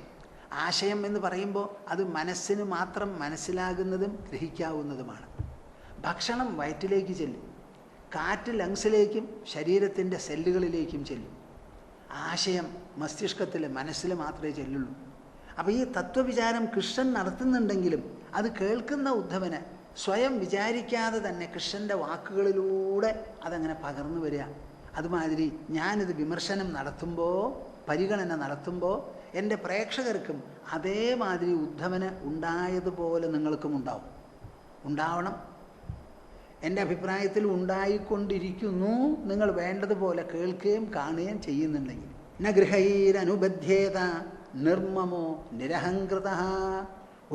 ആശയം എന്ന് പറയുമ്പോൾ അത് മനസ്സിന് മാത്രം മനസ്സിലാകുന്നതും ഗ്രഹിക്കാവുന്നതുമാണ്. ഭക്ഷണം വയറ്റിലേക്ക് ചെല്ലും, കാറ്റ് ലങ്സിലേക്കും ശരീരത്തിൻ്റെ സെല്ലുകളിലേക്കും ചെല്ലും. ആശയം മസ്തിഷ്കത്തിൽ മനസ്സിൽ മാത്രമേ ചെല്ലുള്ളൂ. അപ്പോൾ ഈ തത്വവിചാരം കൃഷ്ണൻ നടത്തുന്നുണ്ടെങ്കിലും അത് കേൾക്കുന്ന ഉദ്ധവന് സ്വയം വിചാരിക്കാതെ തന്നെ കൃഷ്ണൻ്റെ വാക്കുകളിലൂടെ അതങ്ങനെ പകർന്നു വരിക. അതുമാതിരി ഞാനിത് വിമർശനം നടത്തുമ്പോൾ, പരിഗണന നടത്തുമ്പോൾ എൻ്റെ പ്രേക്ഷകർക്കും അതേമാതിരി ഉദ്ധവന് ഉണ്ടായതുപോലെ നിങ്ങൾക്കും ഉണ്ടാവണം. എൻ്റെ അഭിപ്രായത്തിൽ ഉണ്ടായിക്കൊണ്ടിരിക്കുന്നു. നിങ്ങൾ വേണ്ടതുപോലെ കേൾക്കുകയും കാണുകയും ചെയ്യുന്നുണ്ടെങ്കിൽ. ന ഗൃഹൈരനുബധ്യേത നിർമ്മമോ നിരഹങ്കൃത.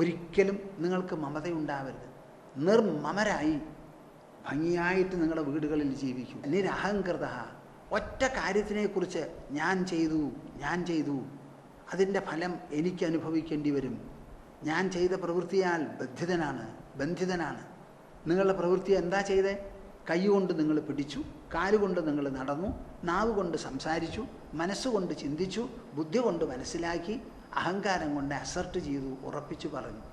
ഒരിക്കലും നിങ്ങൾക്ക് മമതയുണ്ടാവരുത്. നിർമ്മമരായി ഭംഗിയായിട്ട് നിങ്ങളുടെ വീടുകളിൽ ജീവിക്കും. നിരഹങ്കൃത. ഒറ്റ കാര്യത്തിനെക്കുറിച്ച് ഞാൻ ചെയ്തു, അതിൻ്റെ ഫലം എനിക്ക് അനുഭവിക്കേണ്ടി വരും, ഞാൻ ചെയ്ത പ്രവൃത്തിയാൽ ബന്ധിതനാണ്. നിങ്ങളുടെ പ്രവൃത്തി എന്താ ചെയ്തേ? കൈകൊണ്ട് നിങ്ങൾ പിടിച്ചു, കാലുകൊണ്ട് നിങ്ങൾ നടന്നു, നാവ് കൊണ്ട് സംസാരിച്ചു, മനസ്സുകൊണ്ട് ചിന്തിച്ചു, ബുദ്ധി കൊണ്ട് മനസ്സിലാക്കി, അഹങ്കാരം കൊണ്ട് അസർട്ട് ചെയ്തു, ഉറപ്പിച്ചു പറഞ്ഞു.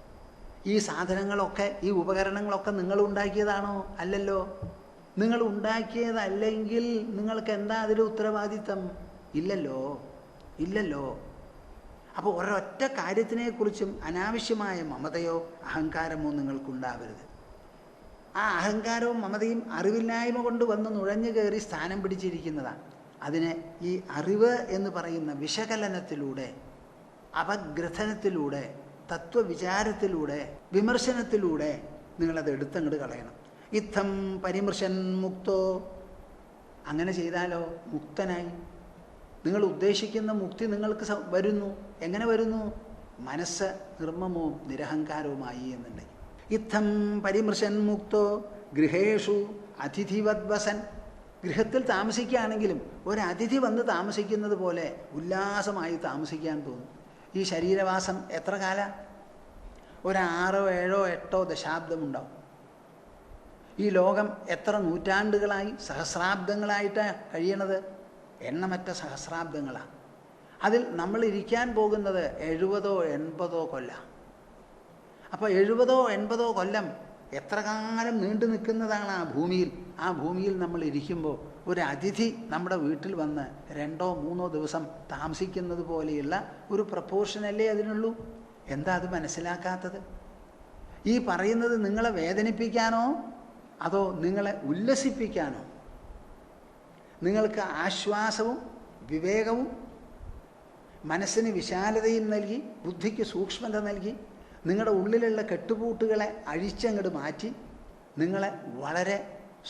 ഈ സാധനങ്ങളൊക്കെ, ഈ ഉപകരണങ്ങളൊക്കെ നിങ്ങൾ ഉണ്ടാക്കിയതാണോ? അല്ലല്ലോ. നിങ്ങൾ ഉണ്ടാക്കിയതല്ലെങ്കിൽ നിങ്ങൾക്ക് എന്താ അതിൽ ഉത്തരവാദിത്തം? ഇല്ലല്ലോ. അപ്പോൾ ഒരൊറ്റ കാര്യത്തിനെക്കുറിച്ചും അനാവശ്യമായ മമതയോ അഹങ്കാരമോ നിങ്ങൾക്കുണ്ടാവരുത്. ആ അഹങ്കാരവും മമതയും അറിവില്ലായ്മ കൊണ്ട് വന്ന് നുഴഞ്ഞു കയറി സ്ഥാനം പിടിച്ചിരിക്കുന്നതാണ്. അതിനെ ഈ അറിവ് എന്ന് പറയുന്ന വിശകലനത്തിലൂടെ, അപഗ്രഥനത്തിലൂടെ, തത്വവിചാരത്തിലൂടെ, വിമർശനത്തിലൂടെ നിങ്ങളത് എടുത്തങ്ങോട്ട് കളയണം. ഇത്തം പരിമർശൻ മുക്തോ. അങ്ങനെ ചെയ്താലോ മുക്തനായി. നിങ്ങൾ ഉദ്ദേശിക്കുന്ന മുക്തി നിങ്ങൾക്ക് വരുന്നു. എങ്ങനെ വരുന്നു? മനസ്സ് നിർമ്മമവും നിരഹങ്കാരവുമായി എന്നുണ്ടെങ്കിൽ. ഇത്തം പരിമർശൻ മുക്തോ ഗൃഹേഷു അതിഥിവദ്വസൻ. ഗൃഹത്തിൽ താമസിക്കുകയാണെങ്കിലും ഒരതിഥി വന്ന് താമസിക്കുന്നത് പോലെ ഉല്ലാസമായി താമസിക്കാൻ തോന്നും. ഈ ശരീരവാസം എത്ര കാലം? 6, 7, 8 ദശാബ്ദമുണ്ടാവും. ഈ ലോകം എത്ര നൂറ്റാണ്ടുകളായി, സഹസ്രാബ്ദങ്ങളായിട്ടാണ് കഴിയണത്? എണ്ണമറ്റ സഹസ്രാബ്ദങ്ങളാണ്. അതിൽ നമ്മൾ ഇരിക്കാൻ പോകുന്നത് 70 80 കൊല്ലം. അപ്പോൾ 70 80 കൊല്ലം എത്ര കാലം നീണ്ടു നിൽക്കുന്നതാണ് ആ ഭൂമിയിൽ. ആ ഭൂമിയിൽ നമ്മൾ ഇരിക്കുമ്പോൾ ഒരു അതിഥി നമ്മുടെ വീട്ടിൽ വന്ന് 2 3 ദിവസം താമസിക്കുന്നത് പോലെയുള്ള ഒരു പ്രപ്പോർഷനല്ലേ അതിനുള്ളൂ. എന്താ അത് മനസ്സിലാക്കാത്തത്? ഈ പറയുന്നത് നിങ്ങളെ വേദനിപ്പിക്കാനോ അതോ നിങ്ങളെ ഉല്ലസിപ്പിക്കാനോ? നിങ്ങൾക്ക് ആശ്വാസവും വിവേകവും മനസ്സിന് വിശാലതയും നൽകി, ബുദ്ധിക്ക് സൂക്ഷ്മത നൽകി, നിങ്ങളുടെ ഉള്ളിലുള്ള കെട്ടുപൂട്ടുകളെ അഴിച്ചങ്ങോട്ട് മാറ്റി നിങ്ങളെ വളരെ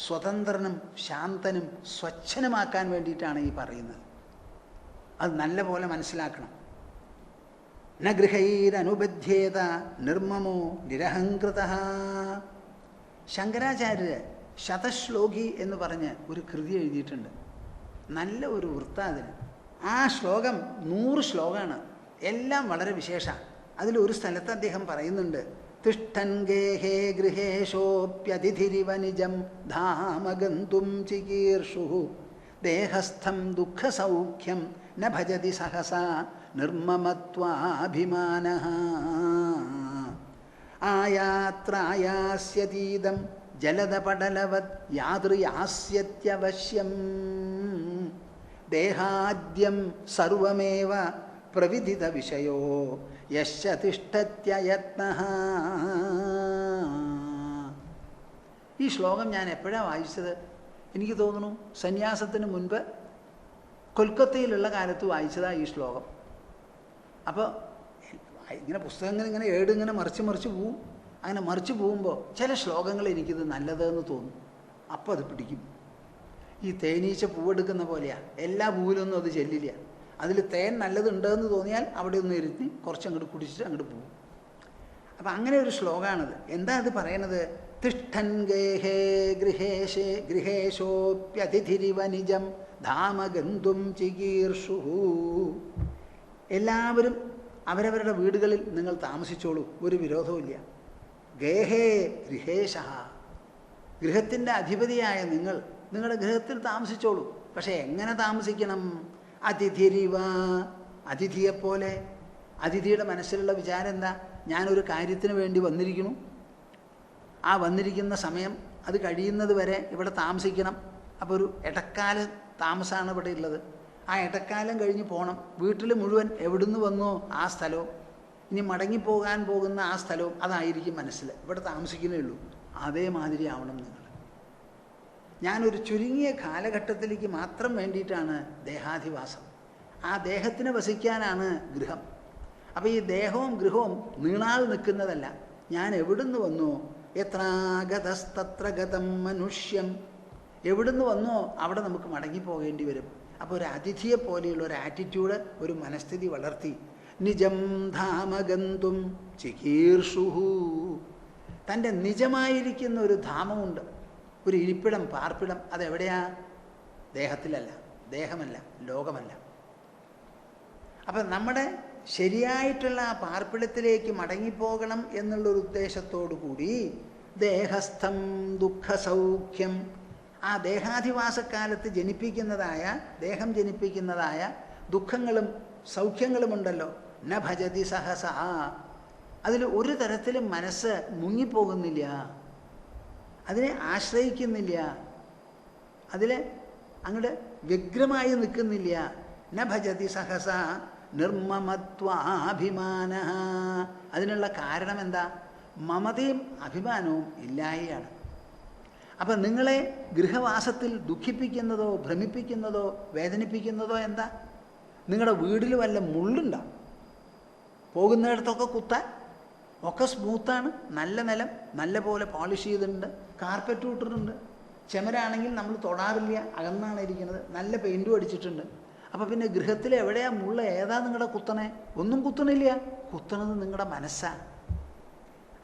സ്വതന്ത്രനും ശാന്തനും സ്വച്ഛനുമാക്കാൻ വേണ്ടിയിട്ടാണ് ഈ പറയുന്നത്. അത് നല്ല പോലെ മനസ്സിലാക്കണം. ന ഗൃഹൈരനുബധ്യേത നിർമ്മമോ നിരഹങ്കൃത. ശങ്കരാചാര്യര് ശതശ്ലോകി എന്ന് പറഞ്ഞ് ഒരു കൃതി എഴുതിയിട്ടുണ്ട്. നല്ല ഒരു വൃത്താതിന്. ആ ശ്ലോകം 100 ശ്ലോകമാണ്. എല്ലാം വളരെ വിശേഷമാണ്. അതിലൊരു സ്ഥലത്ത് അദ്ദേഹം പറയുന്നുണ്ട്, തിഷ്ഠൻ ഗേഹേ ഗൃഹേശോപ്യതിഥിരിവ നിജം ധാമഗന്തും ചികീർഷു ദേഹസ്ഥം ദുഃഖസൗഖ്യം ന ഭജതി സഹസാ നിർമ്മമത്വാഭിമാനഃ ആയാത്രായാസ്യതീദം ജലദപടലവത് യാതൃയാസ്യത്യവശ്യം ദേഹാദ്യം സർവമേവ പ്രവിദിത വിഷയോ യശ്ച തിഷ്ഠത്യയത്നഃ. ഈ ശ്ലോകം ഞാൻ എപ്പോഴാണ് വായിച്ചത്? എനിക്ക് തോന്നുന്നു സന്യാസത്തിന് മുൻപ് കൊൽക്കത്തയിലുള്ള കാലത്ത് വായിച്ചതാണ് ഈ ശ്ലോകം. അപ്പോൾ ഇങ്ങനെ പുസ്തകങ്ങൾ ഇങ്ങനെ ഏടിങ്ങനെ മറിച്ച് പോവും. അങ്ങനെ മറിച്ച് പോകുമ്പോൾ ചില ശ്ലോകങ്ങൾ എനിക്കിത് നല്ലതെന്ന് തോന്നും. അപ്പോൾ അത് പിടിക്കും. ഈ തേനീച്ച പൂവെടുക്കുന്ന പോലെയാണ്. എല്ലാ പൂവിലൊന്നും അത് ചെല്ലില്ല. അതിൽ തേൻ നല്ലതുണ്ടെന്ന് തോന്നിയാൽ അവിടെ ഒന്ന് ഇരുത്തി കുറച്ചങ്ങോട്ട് കുടിച്ചിട്ട് അങ്ങോട്ട് പോകും. അപ്പം അങ്ങനെ ഒരു ശ്ലോകമാണിത്. എന്താ അത് പറയണത്? തിഷ്ഠൻ ഗേഹേ ഗൃഹേശോപ്യതിഥിരിവ നിജം ധാമഗന്തും ചികീർഷു. എല്ലാവരും അവരവരുടെ വീടുകളിൽ നിങ്ങൾ താമസിച്ചോളൂ, ഒരു വിരോധവുമില്ല. ഗേഹേ ഗൃഹേശ, ഗൃഹത്തിൻ്റെ അധിപതിയായ നിങ്ങൾ നിങ്ങളുടെ ഗൃഹത്തിൽ താമസിച്ചോളൂ. പക്ഷേ എങ്ങനെ താമസിക്കണം? അതിഥിരിവ, അതിഥിയെപ്പോലെ. അതിഥിയുടെ മനസ്സിലുള്ള വിചാരം എന്താ? ഞാനൊരു കാര്യത്തിന് വേണ്ടി വന്നിരിക്കുന്നു, ആ വന്നിരിക്കുന്ന സമയം അത് കഴിയുന്നത് വരെ ഇവിടെ താമസിക്കണം. അപ്പോൾ ഒരു ഇടക്കാല താമസമാണ് ഇവിടെ ഉള്ളത്. ആ ഇടക്കാലം കഴിഞ്ഞ് പോകണം. വീട്ടിൽ മുഴുവൻ എവിടുന്ന് വന്നോ ആ സ്ഥലവും ഇനി മടങ്ങിപ്പോകാൻ പോകുന്ന ആ സ്ഥലവും അതായിരിക്കും മനസ്സിൽ. ഇവിടെ താമസിക്കുന്നേ ഉള്ളൂ. അതേമാതിരി ആവണം നിങ്ങൾ. ഞാനൊരു ചുരുങ്ങിയ കാലഘട്ടത്തിലേക്ക് മാത്രം വേണ്ടിയിട്ടാണ് ദേഹാധിവാസം. ആ ദേഹത്തിന് വസിക്കാനാണ് ഗൃഹം. അപ്പോൾ ഈ ദേഹവും ഗൃഹവും നീണാൾ നിൽക്കുന്നതല്ല. ഞാൻ എവിടുന്ന് വന്നു, എത്രാഗതസ്തത്ര ഗതം മനുഷ്യം, എവിടുന്ന് വന്നോ അവിടെ നമുക്ക് മടങ്ങിപ്പോകേണ്ടി വരും. അപ്പോൾ ഒരു അതിഥിയെ പോലെയുള്ള ഒരു ആറ്റിറ്റ്യൂഡ്, ഒരു മനസ്ഥിതി വളർത്തി നിജം ധാമഗന്തും ചികീർഷുഹു, തൻ്റെ നിജമായിരിക്കുന്ന ഒരു ധാമമുണ്ട്, ഒരു ഇരിപ്പിടം, പാർപ്പിടം. അതെവിടെയാ? ദേഹത്തിലല്ല, ദേഹമല്ല, ലോകമല്ല. അപ്പം നമ്മുടെ ശരിയായിട്ടുള്ള ആ പാർപ്പിടത്തിലേക്ക് മടങ്ങിപ്പോകണം എന്നുള്ളൊരു ഉദ്ദേശത്തോടു കൂടി ദേഹസ്ഥം ദുഃഖസൗഖ്യം, ആ ദേഹാധിവാസക്കാലത്ത് ജനിപ്പിക്കുന്നതായ, ദേഹം ജനിപ്പിക്കുന്നതായ ദുഃഖങ്ങളും സൗഖ്യങ്ങളുമുണ്ടല്ലോ, ന ഭജതി സഹസ, അതിൽ ഒരു തരത്തിലും മനസ്സ് മുങ്ങിപ്പോകുന്നില്ല, അതിനെ ആശ്രയിക്കുന്നില്ല, അതിൽ അങ്ങോട്ട് വ്യഗ്രമായി നിൽക്കുന്നില്ല. ന ഭജതി സഹസ നിർമ്മമത്വാഭിമാന. അതിനുള്ള കാരണം എന്താ? മമതയും അഭിമാനവും ഇല്ലായാണ്. അപ്പം നിങ്ങളെ ഗൃഹവാസത്തിൽ ദുഃഖിപ്പിക്കുന്നതോ ഭ്രമിപ്പിക്കുന്നതോ വേദനിപ്പിക്കുന്നതോ എന്താ? നിങ്ങളുടെ വീട്ടിൽ വല്ല മുള്ളുണ്ടാവും, പോകുന്നിടത്തൊക്കെ കുത്താൻ ഒക്കെ സ്മൂത്താണ്, നല്ല നിലം, നല്ല പോലെ പോളിഷ് ചെയ്തിട്ടുണ്ട്, കാർപ്പറ്റ് ഇട്ടിട്ടുണ്ട്. ചെമരാണെങ്കിൽ നമ്മൾ തൊടാറില്ല, അകന്നാണ് ഇരിക്കുന്നത്, നല്ല പെയിൻറ്റും അടിച്ചിട്ടുണ്ട്. അപ്പോൾ പിന്നെ ഗൃഹത്തിൽ എവിടെയാ മുള്ള? ഏതാ നിങ്ങളുടെ കുത്തണേ? ഒന്നും കുത്തണില്ല. കുത്തണത് നിങ്ങളുടെ മനസ്സാണ്.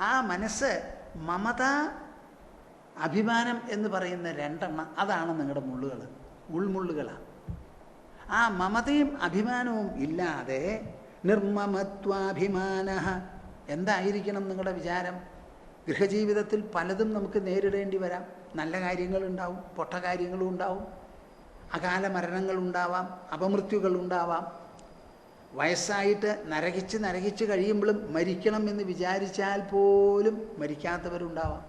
ആ മനസ്സ് മമത അഭിമാനം എന്ന് പറയുന്ന രണ്ടെണ്ണം, അതാണ് നിങ്ങളുടെ മുള്ളുകൾ, ഉൾമുള്ളുകളാണ്. ആ മമതയും അഭിമാനവും ഇല്ലാതെ നിർമ്മമത്വാഭിമാന, എന്തായിരിക്കണം നിങ്ങളുടെ വിചാരം? ഗൃഹജീവിതത്തിൽ പലതും നമുക്ക് നേരിടേണ്ടി വരാം. നല്ല കാര്യങ്ങളുണ്ടാവും, പൊട്ട കാര്യങ്ങളും ഉണ്ടാവും, അകാല മരണങ്ങളുണ്ടാവാം, അപമൃത്യുകളുണ്ടാവാം. വയസ്സായിട്ട് നരകിച്ച് കഴിയുമ്പോഴും മരിക്കണം എന്ന് വിചാരിച്ചാൽ പോലും മരിക്കാത്തവരുണ്ടാവാം.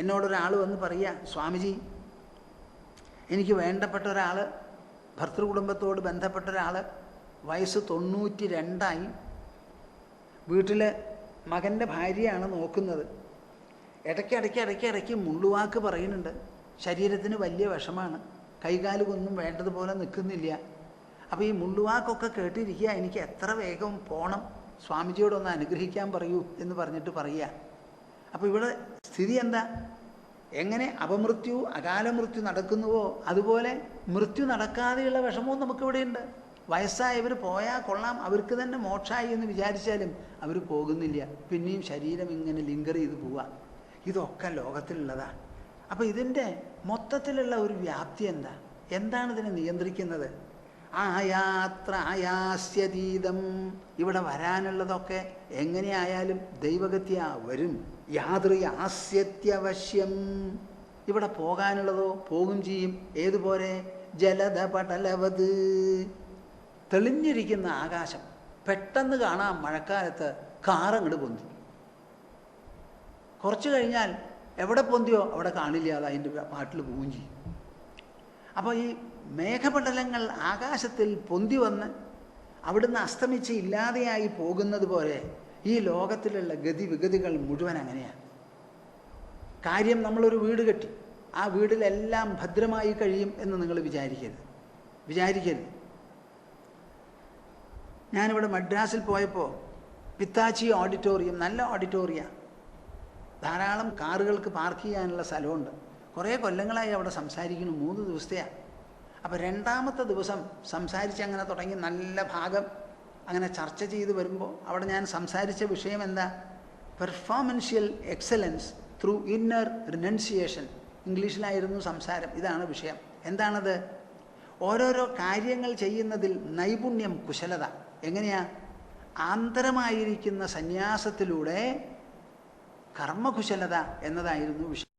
എന്നോടൊരാൾ വന്ന് പറയുക, സ്വാമിജി, എനിക്ക് വേണ്ടപ്പെട്ട ഒരാൾ, ഭർത്തൃകുടുംബത്തോട് ബന്ധപ്പെട്ട ഒരാൾ, വയസ്സ് 92 വീട്ടിൽ മകൻ്റെ ഭാര്യയാണ് നോക്കുന്നത്. ഇടയ്ക്ക് മുള്ളുവാക്ക് പറയുന്നുണ്ട്. ശരീരത്തിന് വലിയ വിഷമാണ്, കൈകാലുകൊന്നും വേണ്ടതുപോലെ നിൽക്കുന്നില്ല. അപ്പോൾ ഈ മുള്ളുവാക്കൊക്കെ കേട്ടിരിക്കുക, എനിക്ക് എത്ര വേഗം പോകണം, സ്വാമിജിയോടൊന്ന് അനുഗ്രഹിക്കാൻ പറയൂ എന്ന് പറഞ്ഞിട്ട് പറയുക. അപ്പോൾ ഇവിടെ സ്ഥിതി എന്താ? എങ്ങനെ അപമൃത്യു അകാലമൃത്യു നടക്കുന്നുവോ അതുപോലെ മൃത്യു നടക്കാതെയുള്ള വിഷമവും നമുക്കിവിടെയുണ്ട്. വയസ്സായവർ പോയാൽ കൊള്ളാം, അവർക്ക് തന്നെ മോക്ഷമായി എന്ന് വിചാരിച്ചാലും അവർ പോകുന്നില്ല, പിന്നെയും ശരീരം ഇങ്ങനെ ലിങ്കർ ചെയ്ത് പോവുക. ഇതൊക്കെ ലോകത്തിലുള്ളതാണ്. അപ്പോൾ ഇതിൻ്റെ മൊത്തത്തിലുള്ള ഒരു വ്യാപ്തി എന്താണ് ഇതിനെ നിയന്ത്രിക്കുന്നത്? ആയാത്ര ആയാസ്യതീതം, ഇവിടെ വരാനുള്ളതൊക്കെ എങ്ങനെയായാലും ദൈവഗത്യ വരും. യാതൃയാസ്യത്യവശ്യം, ഇവിടെ പോകാനുള്ളതോ പോകും ചെയ്യും. ഏതുപോലെ? ജലധ പടലവത്, തെളിഞ്ഞിരിക്കുന്ന ആകാശം പെട്ടെന്ന് കാണാം മഴക്കാലത്ത് കാറങ്ങോട്ട് പൊന്തി. കുറച്ച് കഴിഞ്ഞാൽ എവിടെ പൊന്തിയോ അവിടെ കാണില്ല, അത് അതിൻ്റെ പാട്ടിൽ പോവുകയും ചെയ്യും. അപ്പോൾ ഈ മേഘപടലങ്ങൾ ആകാശത്തിൽ പൊന്തി വന്ന് അവിടുന്ന് അസ്തമിച്ച് ഇല്ലാതെയായി പോകുന്നത് പോലെ ഈ ലോകത്തിലുള്ള ഗതിവിഗതികൾ മുഴുവൻ അങ്ങനെയാണ്. കാര്യം, നമ്മളൊരു വീട് കെട്ടി, ആ വീട്ടിലെല്ലാം ഭദ്രമായി കഴിയും എന്ന് നിങ്ങൾ വിചാരിക്കരുത്. ഞാനിവിടെ മദ്രാസിൽ പോയപ്പോൾ പിത്താച്ചി ഓഡിറ്റോറിയം, നല്ല ഓഡിറ്റോറിയം, ധാരാളം കാറുകൾക്ക് പാർക്ക് ചെയ്യാനുള്ള സ്ഥലമുണ്ട്. കുറേ കൊല്ലങ്ങളായി അവിടെ സംസാരിക്കുന്നു, 3 ദിവസത്തെയാണ്. അപ്പോൾ 2ാമത്തെ ദിവസം സംസാരിച്ചങ്ങനെ തുടങ്ങി, നല്ല ഭാഗം അങ്ങനെ ചർച്ച ചെയ്ത് വരുമ്പോൾ അവിടെ ഞാൻ സംസാരിച്ച വിഷയം എന്താ? പെർഫോമൻഷ്യൽ എക്സലൻസ് ത്രൂ ഇന്നർ റിനൗൺസിയേഷൻ. ഇംഗ്ലീഷിലായിരുന്നു സംസാരം. ഇതാണ് വിഷയം. എന്താണത്? ഓരോരോ കാര്യങ്ങൾ ചെയ്യുന്നതിൽ നൈപുണ്യം, കുശലത. എങ്ങനെയാ? ആന്തരമായിരിക്കുന്ന സന്യാസത്തിലൂടെ കർമ്മകുശലത എന്നതായിരുന്നു വിഷയം.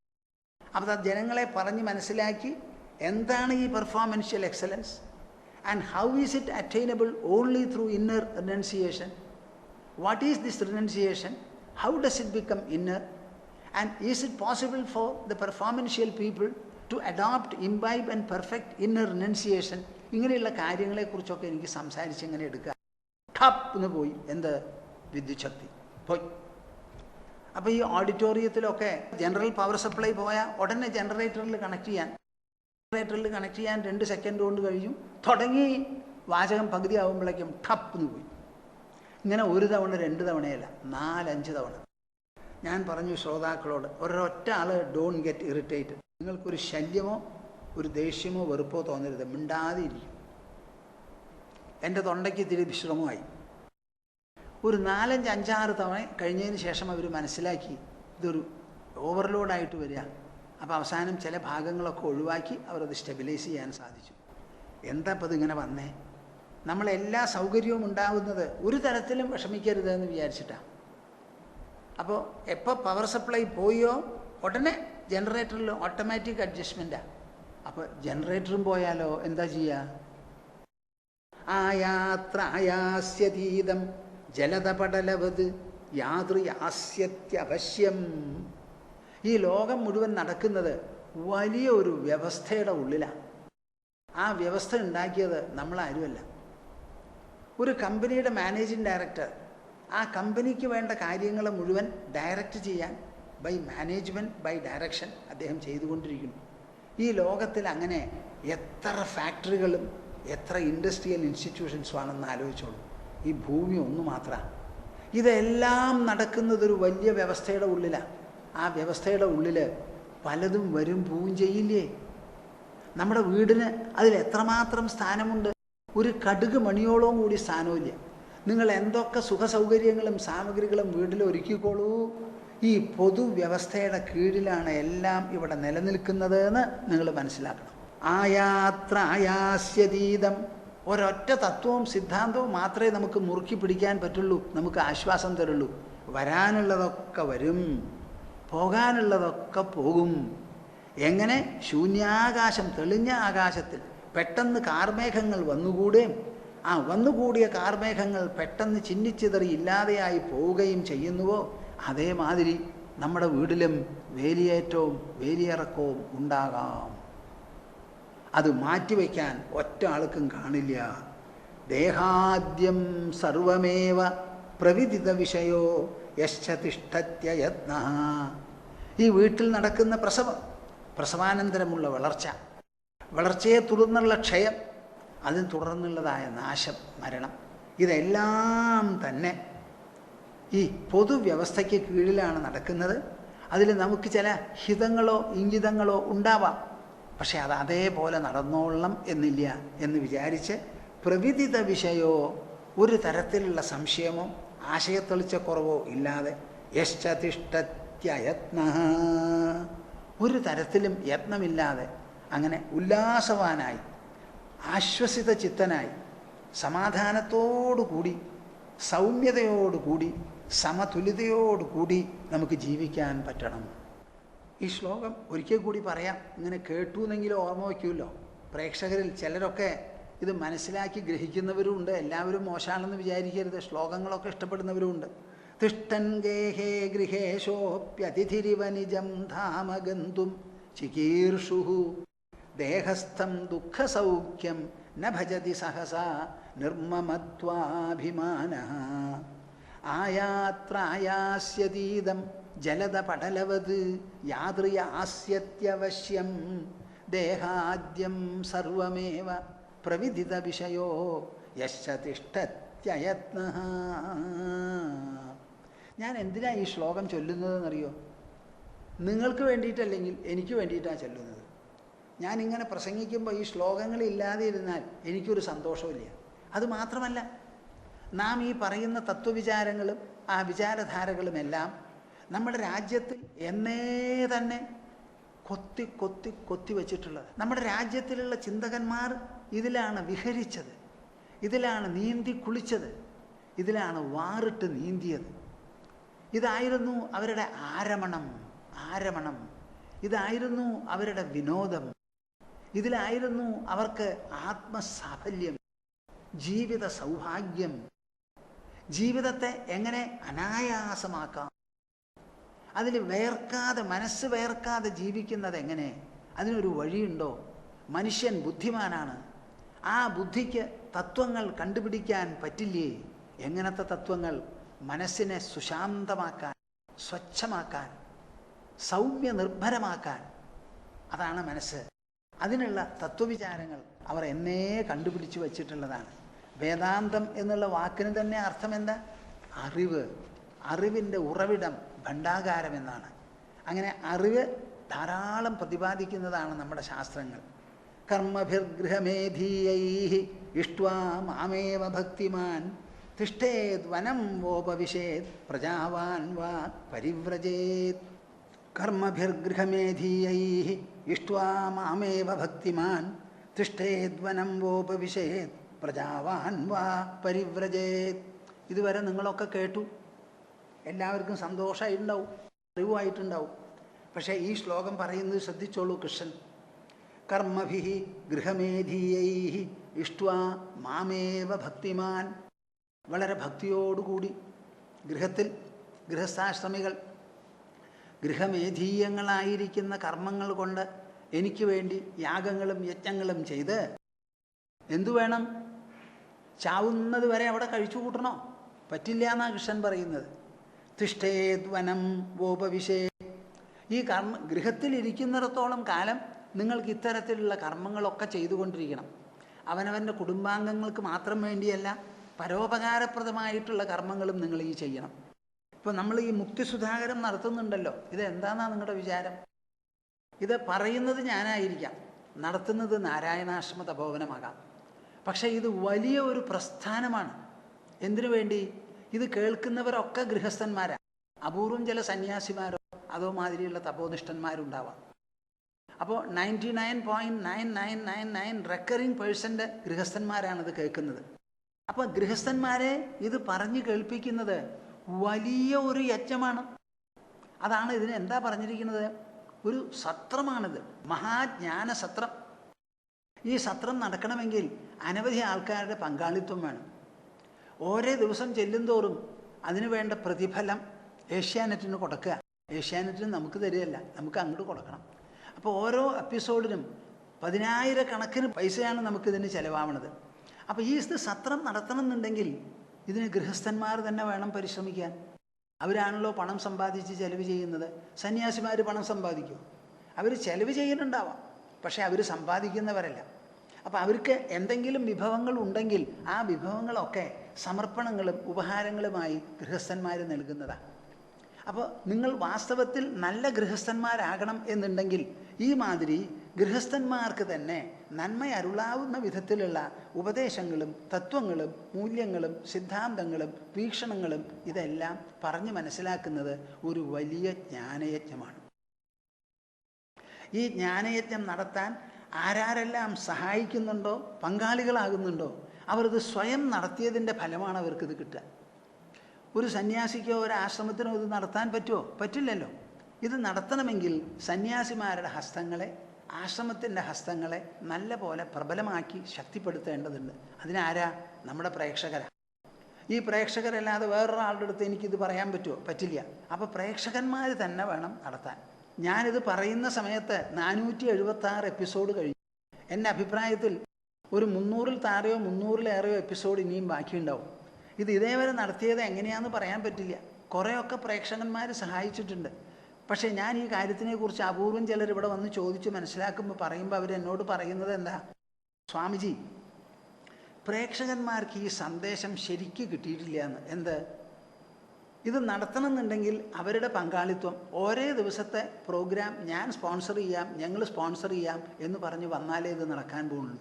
അപ്പോൾ ജനങ്ങളെ പറഞ്ഞ് മനസ്സിലാക്കി എന്താണ് ഈ പെർഫോമൻഷ്യൽ excellence. And how is it attainable? Only through inner renunciation. What is this renunciation? How does it become inner? And is it possible for the performantial people to adopt, imbibe and perfect inner renunciation? ഇങ്ങനെയുള്ള കാര്യങ്ങളെക്കുറിച്ചൊക്കെ എനിക്ക് സംസാരിച്ച് ഇങ്ങനെ എടുക്കുക. ടപ്പ് എന്ന് പോയി എന്ത് വിദ്യുച്ഛക്തി പോയി. അപ്പോൾ ഈ ഓഡിറ്റോറിയത്തിലൊക്കെ ജനറൽ പവർ സപ്ലൈ പോയാൽ ഉടനെ ജനറേറ്ററിൽ കണക്ട് ചെയ്യാൻ 2 സെക്കൻഡ് കൊണ്ട് കഴിയും. തുടങ്ങി വാചകം പകുതി ആകുമ്പോഴേക്കും ടപ്പ് എന്ന് പോയി. ഇങ്ങനെ 1 തവണ 2 തവണയല്ല, 4-5 തവണ. ഞാൻ പറഞ്ഞു ശ്രോതാക്കളോട്, ഒരൊറ്റ ആൾ ഡോണ്ട് ഗെറ്റ് ഇറിറ്റേറ്റഡ്. നിങ്ങൾക്കൊരു ശല്യമോ ഒരു ദേഷ്യമോ വെറുപ്പോ തോന്നരുത്, മിണ്ടാതെ ഇരിക്കും. എൻ്റെ തൊണ്ടയ്ക്ക് ഇത്തിരി വിശ്രമമായി. ഒരു 4-5-6 തവണ കഴിഞ്ഞതിന് ശേഷം അവർ മനസ്സിലാക്കി ഇതൊരു ഓവർലോഡായിട്ട് വരിക. അപ്പോൾ അവസാനം ചില ഭാഗങ്ങളൊക്കെ ഒഴിവാക്കി അവരത് സ്റ്റെബിലൈസ് ചെയ്യാൻ സാധിച്ചു. എന്താ ഇപ്പം ഇതിങ്ങനെ വന്നേ? നമ്മളെല്ലാ സൗകര്യവും ഉണ്ടാകുന്നത് ഒരു തരത്തിലും വിഷമിക്കരുത് എന്ന് വിചാരിച്ചിട്ടാണ്. അപ്പോൾ എപ്പോൾ പവർ സപ്ലൈ പോയോ ഉടനെ ജനറേറ്ററിൽ ഓട്ടോമാറ്റിക് അഡ്ജസ്റ്റ്മെൻറ്റാണ്. അപ്പോൾ ജനറേറ്ററും പോയാലോ എന്താ ചെയ്യുക? ആയാത്രയാസ്യതീതം ജലതപടലവത് യാതൃയാസ്യത്യവശ്യം. ഈ ലോകം മുഴുവൻ നടക്കുന്നത് വലിയ ഒരു വ്യവസ്ഥയുടെ ഉള്ളിലാണ്. ആ വ്യവസ്ഥ ഉണ്ടാക്കിയത് നമ്മളാരുമല്ല. ഒരു കമ്പനിയുടെ മാനേജിങ് ഡയറക്ടർ ആ കമ്പനിക്ക് വേണ്ട കാര്യങ്ങൾ മുഴുവൻ ഡയറക്റ്റ് ചെയ്യാൻ ബൈ മാനേജ്മെൻറ്റ്, ബൈ ഡയറക്ഷൻ അദ്ദേഹം ചെയ്തുകൊണ്ടിരിക്കുന്നു. ഈ ലോകത്തിൽ അങ്ങനെ എത്ര ഫാക്ടറികളും എത്ര ഇൻഡസ്ട്രിയൽ ഇൻസ്റ്റിറ്റ്യൂഷൻസും ആണെന്ന് ആലോചിച്ചോളൂ. ഈ ഭൂമി ഒന്ന് മാത്രമാണ്. ഇതെല്ലാം നടക്കുന്നതൊരു വലിയ വ്യവസ്ഥയുടെ ഉള്ളിലാണ്. ആ വ്യവസ്ഥയുടെ ഉള്ളിൽ പലതും വരും പോവും ചെയ്യില്ലേ? നമ്മുടെ വീടിന് അതിൽ എത്രമാത്രം സ്ഥാനമുണ്ട്? ഒരു കടുക് മണിയോളവും കൂടി സ്ഥാനമില്ല. നിങ്ങൾ എന്തൊക്കെ സുഖസൗകര്യങ്ങളും സാമഗ്രികളും വീട്ടിൽ ഒരുക്കിക്കോളൂ, ഈ പൊതുവ്യവസ്ഥയുടെ കീഴിലാണ് എല്ലാം ഇവിടെ നിലനിൽക്കുന്നത് എന്ന് നിങ്ങൾ മനസ്സിലാക്കണം. ആയാസ്യതീതം ഒരൊറ്റ തത്വവും സിദ്ധാന്തവും മാത്രമേ നമുക്ക് മുറുക്കി പിടിക്കാൻ പറ്റുള്ളൂ, നമുക്ക് ആശ്വാസം തരുള്ളൂ. വരാനുള്ളതൊക്കെ വരും, പോകാനുള്ളതൊക്കെ പോകും. എങ്ങനെ? ശൂന്യാകാശം, തെളിഞ്ഞ ആകാശത്തിൽ പെട്ടെന്ന് കാർമേഘങ്ങൾ വന്നുകൂടുകയും ആ വന്നുകൂടിയ കാർമേഘങ്ങൾ പെട്ടെന്ന് ചിന്നിച്ചിതറി ഇല്ലാതെയായി പോവുകയും ചെയ്യുന്നുവോ, അതേമാതിരി നമ്മുടെ വീട്ടിലും വേലിയേറ്റവും വേലിയിറക്കവും ഉണ്ടാകാം. അത് മാറ്റിവെക്കാൻ ഒറ്റ ആൾക്കും കാണില്ല. ദേഹാദ്യം സർവമേവ പ്രവിദിത വിഷയോ യശ്ചതിഷ്ഠത്യയത്ന. ഈ വീട്ടിൽ നടക്കുന്ന പ്രസവം, പ്രസവാനന്തരമുള്ള വളർച്ച, വളർച്ചയെ തുടർന്നുള്ള ക്ഷയം, അതിന് തുടർന്നുള്ളതായ നാശം, മരണം, ഇതെല്ലാം തന്നെ ഈ പൊതുവ്യവസ്ഥയ്ക്ക് കീഴിലാണ് നടക്കുന്നത്. അതിൽ നമുക്ക് ചില ഹിതങ്ങളോ ഇംഗിതങ്ങളോ ഉണ്ടാവാം, പക്ഷെ അത് അതേപോലെ നടന്നോളണം എന്നില്ല എന്ന് വിചാരിച്ച് പ്രവിദിത വിഷയോ, ഒരു തരത്തിലുള്ള സംശയമോ ആശയത്തെളിച്ചക്കുറവോ ഇല്ലാതെ യശ്ചതിഷ്ഠത്യയത്ന, ഒരു തരത്തിലും യത്നമില്ലാതെ അങ്ങനെ ഉല്ലാസവാനായി ആശ്വസിത ചിത്തനായി സമാധാനത്തോടുകൂടി സൗമ്യതയോടുകൂടി സമതുലിതയോടുകൂടി നമുക്ക് ജീവിക്കാൻ പറ്റണം. ഈ ശ്ലോകം ഒരിക്കൽ കൂടി പറയാം. ഇങ്ങനെ കേട്ടു എന്നെങ്കിലും ഓർമ്മ വയ്ക്കുമല്ലോ. പ്രേക്ഷകരിൽ ചിലരൊക്കെ ഇത് മനസ്സിലാക്കി ഗ്രഹിക്കുന്നവരുമുണ്ട്. എല്ലാവരും മോശമാണെന്ന് വിചാരിക്കരുത്. ശ്ലോകങ്ങളൊക്കെ ഇഷ്ടപ്പെടുന്നവരുമുണ്ട്. തിഷ്ടൻ ഗേഹേ ഗൃഹേശോപ്യതിഥിരിവ നിജം ധാമ ഗന്തും ചികീർഷുഹു ദേഹസ്ഥം ദുഃഖസൗഖ്യം ന ഭജതി സഹസാ നിർമ്മമത്വാഭിമാനഃ. ആയാത്രായാസ്യതീതം ജലദപടലവത് യാതൃയാസ്യത്യവശ്യം ദേഹാദ്യം സർവമേവ പ്രവിദിത വിഷയോ യശ്ചതിഷ്ഠത്യയത്നഃ. ഞാൻ എന്തിനാ ഈ ശ്ലോകം ചൊല്ലുന്നതെന്നറിയോ? നിങ്ങൾക്ക് വേണ്ടിയിട്ടല്ലെങ്കിൽ എനിക്ക് വേണ്ടിയിട്ടാണ് ചൊല്ലുന്നത്. ഞാനിങ്ങനെ പ്രസംഗിക്കുമ്പോൾ ഈ ശ്ലോകങ്ങൾ ഇല്ലാതെ ഇരുന്നാൽ എനിക്കൊരു സന്തോഷമില്ല. അതുമാത്രമല്ല, നാം ഈ പറയുന്ന തത്വവിചാരങ്ങളും ആ വിചാരധാരകളുമെല്ലാം നമ്മുടെ രാജ്യത്തിൽ എന്നേ തന്നെ കൊത്തി കൊത്തി കൊത്തി വച്ചിട്ടുള്ളത്. നമ്മുടെ രാജ്യത്തിലുള്ള ചിന്തകന്മാർ ഇതിലാണ് വിഹരിച്ചത്, ഇതിലാണ് നീന്തി കുളിച്ചത്, ഇതിലാണ് വാറിട്ട് നീന്തിയത്. ഇതായിരുന്നു അവരുടെ ആരമണം, ഇതായിരുന്നു അവരുടെ വിനോദം, ഇതിലായിരുന്നു അവർക്ക് ആത്മസാഫല്യം. ജീവിത സൗഭാഗ്യം. ജീവിതത്തെ എങ്ങനെ അനായാസമാക്കാം, അതിൽ വേർക്കാതെ, മനസ്സ് വേർക്കാതെ ജീവിക്കുന്നത് എങ്ങനെ, അതിനൊരു വഴിയുണ്ടോ? മനുഷ്യൻ ബുദ്ധിമാനാണ്. ആ ബുദ്ധിക്ക് തത്വങ്ങൾ കണ്ടുപിടിക്കാൻ പറ്റില്ലേ? എങ്ങനത്തെ തത്വങ്ങൾ? മനസ്സിനെ സുശാന്തമാക്കാൻ, സ്വച്ഛമാക്കാൻ, സൗമ്യ നിർഭരമാക്കാൻ. അതാണ് മനസ്സ്. അതിനുള്ള തത്വവിചാരങ്ങൾ അവർ എന്നേ കണ്ടുപിടിച്ച് വച്ചിട്ടുള്ളതാണ്. വേദാന്തം എന്നുള്ള വാക്കിന് തന്നെ അർത്ഥം എന്താ? അറിവ്. അറിവിൻ്റെ ഉറവിടം ഭണ്ഡാകാരം എന്നാണ്. അങ്ങനെ അറിവ് ധാരാളം പ്രതിപാദിക്കുന്നതാണ് നമ്മുടെ ശാസ്ത്രങ്ങൾ. കർമ്മഭിർഗൃഹമേധീയൈഃ ഇഷ്ട്വാ മാമേവ ഭക്തിമാൻ തിഷ്ഠേത് വനം വോപവിശേത് പ്രജാവാൻ വാ പരിവ്രജേത്. കർമ്മഭിർഗൃഹമേധീയൈഃ ഇഷ്ട്വാ മാമേവ ഭക്തിമാൻ തിഷ്ഠേത് വനം വോപവിശേത് പ്രജാവാൻ വാ പരിവ്രജേത്. ഇതുവരെ നിങ്ങളൊക്കെ കേട്ടു, എല്ലാവർക്കും സന്തോഷമായിട്ടുണ്ടാവും, അറിവായിട്ടുണ്ടാവും. പക്ഷേ ഈ ശ്ലോകം പറയുന്നത് ശ്രദ്ധിച്ചോളൂ കൃഷ്ണൻ. കർമ്മഭിഃ ഗൃഹമേധീയൈഃ ഇഷ്ട്വാ മാമേവ ഭക്തിമാൻ. വളരെ ഭക്തിയോടുകൂടി ഗൃഹത്തിൽ ഗൃഹസ്ഥാശ്രമികൾ ഗൃഹമേധീയങ്ങളായിരിക്കുന്ന കർമ്മങ്ങൾ കൊണ്ട് എനിക്ക് വേണ്ടി യാഗങ്ങളും യജ്ഞങ്ങളും ചെയ്ത് എന്തു വേണം? ചാവുന്നത് വരെ അവിടെ കഴിച്ചു കൂട്ടണോ? പറ്റില്ല എന്നാണ് കൃഷ്ണൻ പറയുന്നത്. തിഷ്ഠേത് വനം വോപവിശേ. ഈ ഗൃഹത്തിലിരിക്കുന്നിടത്തോളം കാലം നിങ്ങൾക്ക് ഇത്തരത്തിലുള്ള കർമ്മങ്ങളൊക്കെ ചെയ്തുകൊണ്ടിരിക്കണം. അവനവൻ്റെ കുടുംബാംഗങ്ങൾക്ക് മാത്രം വേണ്ടിയല്ല, പരോപകാരപ്രദമായിട്ടുള്ള കർമ്മങ്ങളും നിങ്ങൾ ഈ ചെയ്യണം. ഇപ്പോൾ നമ്മൾ ഈ മുക്തിസുധാകരം നടത്തുന്നുണ്ടല്ലോ, ഇതെന്താണെന്നാണ് നിങ്ങളുടെ വിചാരം? ഇത് പറയുന്നത് ഞാനായിരിക്കാം, നടത്തുന്നത് നാരായണാശ്രമ തപോവനമാകാം. പക്ഷേ ഇത് വലിയ ഒരു പ്രസ്ഥാനമാണ്. എന്തിനു വേണ്ടി? ഇത് കേൾക്കുന്നവരൊക്കെ ഗൃഹസ്ഥന്മാരാണ്. അപൂർവം ചില സന്യാസിമാരോ അതോ മാതിരിയുള്ള തപോനിഷ്ഠന്മാരുണ്ടാവാം. അപ്പോൾ 99.9999 റെക്കറിങ് പേഴ്സൻ്റ് ഗൃഹസ്ഥന്മാരാണിത് കേൾക്കുന്നത്. അപ്പോൾ ഗൃഹസ്ഥന്മാരെ ഇത് പറഞ്ഞു കേൾപ്പിക്കുന്നത് വലിയ ഒരു യജ്ഞമാണ്. അതാണ് ഇതിന് എന്താ പറഞ്ഞിരിക്കുന്നത്? ഒരു സത്രമാണിത്, മഹാജ്ഞാന സത്രം. ഈ സത്രം നടക്കണമെങ്കിൽ അനവധി ആൾക്കാരുടെ പങ്കാളിത്തം വേണം. ഓരോ ദിവസം ചെല്ലുന്തോറും അതിനു വേണ്ട പ്രതിഫലം ഏഷ്യാനെറ്റിന് കൊടുക്കുക. ഏഷ്യാനെറ്റിന് നമുക്ക് തരികയല്ല, നമുക്ക് അങ്ങോട്ട് കൊടുക്കണം. അപ്പോൾ ഓരോ എപ്പിസോഡിനും 10,000 കണക്കിന് പൈസയാണ് നമുക്കിതിന് ചിലവാവുന്നത്. അപ്പോൾ ഈ സത്രം നടത്തണമെന്നുണ്ടെങ്കിൽ ഇതിന് ഗൃഹസ്ഥന്മാർ തന്നെ വേണം പരിശ്രമിക്കാൻ. അവരാണല്ലോ പണം സമ്പാദിച്ച് ചെലവ് ചെയ്യുന്നത്. സന്യാസിമാർ പണം സമ്പാദിക്കും, അവർ ചെലവ് ചെയ്യുന്നുണ്ടാവാം, പക്ഷേ അവർ സമ്പാദിക്കുന്നവരല്ല. അപ്പോൾ അവർക്ക് എന്തെങ്കിലും വിഭവങ്ങൾ ഉണ്ടെങ്കിൽ ആ വിഭവങ്ങളൊക്കെ സമർപ്പണങ്ങളും ഉപഹാരങ്ങളുമായി ഗൃഹസ്ഥന്മാർ നൽകുന്നതാണ്. അപ്പോൾ നിങ്ങൾ വാസ്തവത്തിൽ നല്ല ഗൃഹസ്ഥന്മാരാകണം എന്നുണ്ടെങ്കിൽ ഈ മാതിരി ഗൃഹസ്ഥന്മാർക്ക് തന്നെ നന്മ അരുളാവുന്ന വിധത്തിലുള്ള ഉപദേശങ്ങളും തത്വങ്ങളും മൂല്യങ്ങളും സിദ്ധാന്തങ്ങളും വീക്ഷണങ്ങളും ഇതെല്ലാം പറഞ്ഞ് മനസ്സിലാക്കുന്നത് ഒരു വലിയ ജ്ഞാനയജ്ഞമാണ്. ഈ ജ്ഞാനയജ്ഞം നടത്താൻ ആരാരെല്ലാം സഹായിക്കുന്നുണ്ടോ, പങ്കാളികളാകുന്നുണ്ടോ, അവരത് സ്വയം നടത്തിയതിൻ്റെ ഫലമാണ് അവർക്കിത് കിട്ടുക. ഒരു സന്യാസിക്കോ ഒരു ആശ്രമത്തിനോ ഇത് നടത്താൻ പറ്റുമോ? പറ്റില്ലല്ലോ. ഇത് നടത്തണമെങ്കിൽ സന്യാസിമാരുടെ ഹസ്തങ്ങളെ, ആശ്രമത്തിൻ്റെ ഹസ്തങ്ങളെ നല്ല പോലെ പ്രബലമാക്കി ശക്തിപ്പെടുത്തേണ്ടതുണ്ട്. അതിനാരാ? നമ്മുടെ പ്രേക്ഷകരാ. ഈ പ്രേക്ഷകരല്ലാതെ വേറൊരാളുടെ അടുത്ത് എനിക്കിത് പറയാൻ പറ്റുമോ? പറ്റില്ല. അപ്പോൾ പ്രേക്ഷകന്മാർ തന്നെ വേണം നടത്താൻ. ഞാനിത് പറയുന്ന സമയത്ത് 476 എപ്പിസോഡ് കഴിഞ്ഞു. എൻ്റെ അഭിപ്രായത്തിൽ ഒരു 300-ൽ താഴെയോ 300-ലേറെയോ എപ്പിസോഡ് ഇനിയും ബാക്കിയുണ്ടാവും. ഇത് ഇതേവരെ നടത്തിയത് എങ്ങനെയാണെന്ന് പറയാൻ പറ്റില്ല. കുറേയൊക്കെ പ്രേക്ഷകന്മാർ സഹായിച്ചിട്ടുണ്ട്. പക്ഷേ ഞാൻ ഈ കാര്യത്തിനെക്കുറിച്ച് അപൂർവം ചിലർ ഇവിടെ വന്ന് ചോദിച്ച് മനസ്സിലാക്കുമ്പോൾ പറയുമ്പോൾ അവരെന്നോട് പറയുന്നത് എന്താ? സ്വാമിജി, പ്രേക്ഷകന്മാർക്ക് ഈ സന്ദേശം ശരിക്ക് കിട്ടിയിട്ടില്ല എന്ന്. എന്ത്? ഇത് നടത്തണമെന്നുണ്ടെങ്കിൽ അവരുടെ പങ്കാളിത്തം, ഓരോ ദിവസത്തെ പ്രോഗ്രാം ഞാൻ സ്പോൺസർ ചെയ്യാം, ഞങ്ങൾ സ്പോൺസർ ചെയ്യാം എന്ന് പറഞ്ഞ് വന്നാലേ ഇത് നടക്കാൻ പോകുള്ളൂ.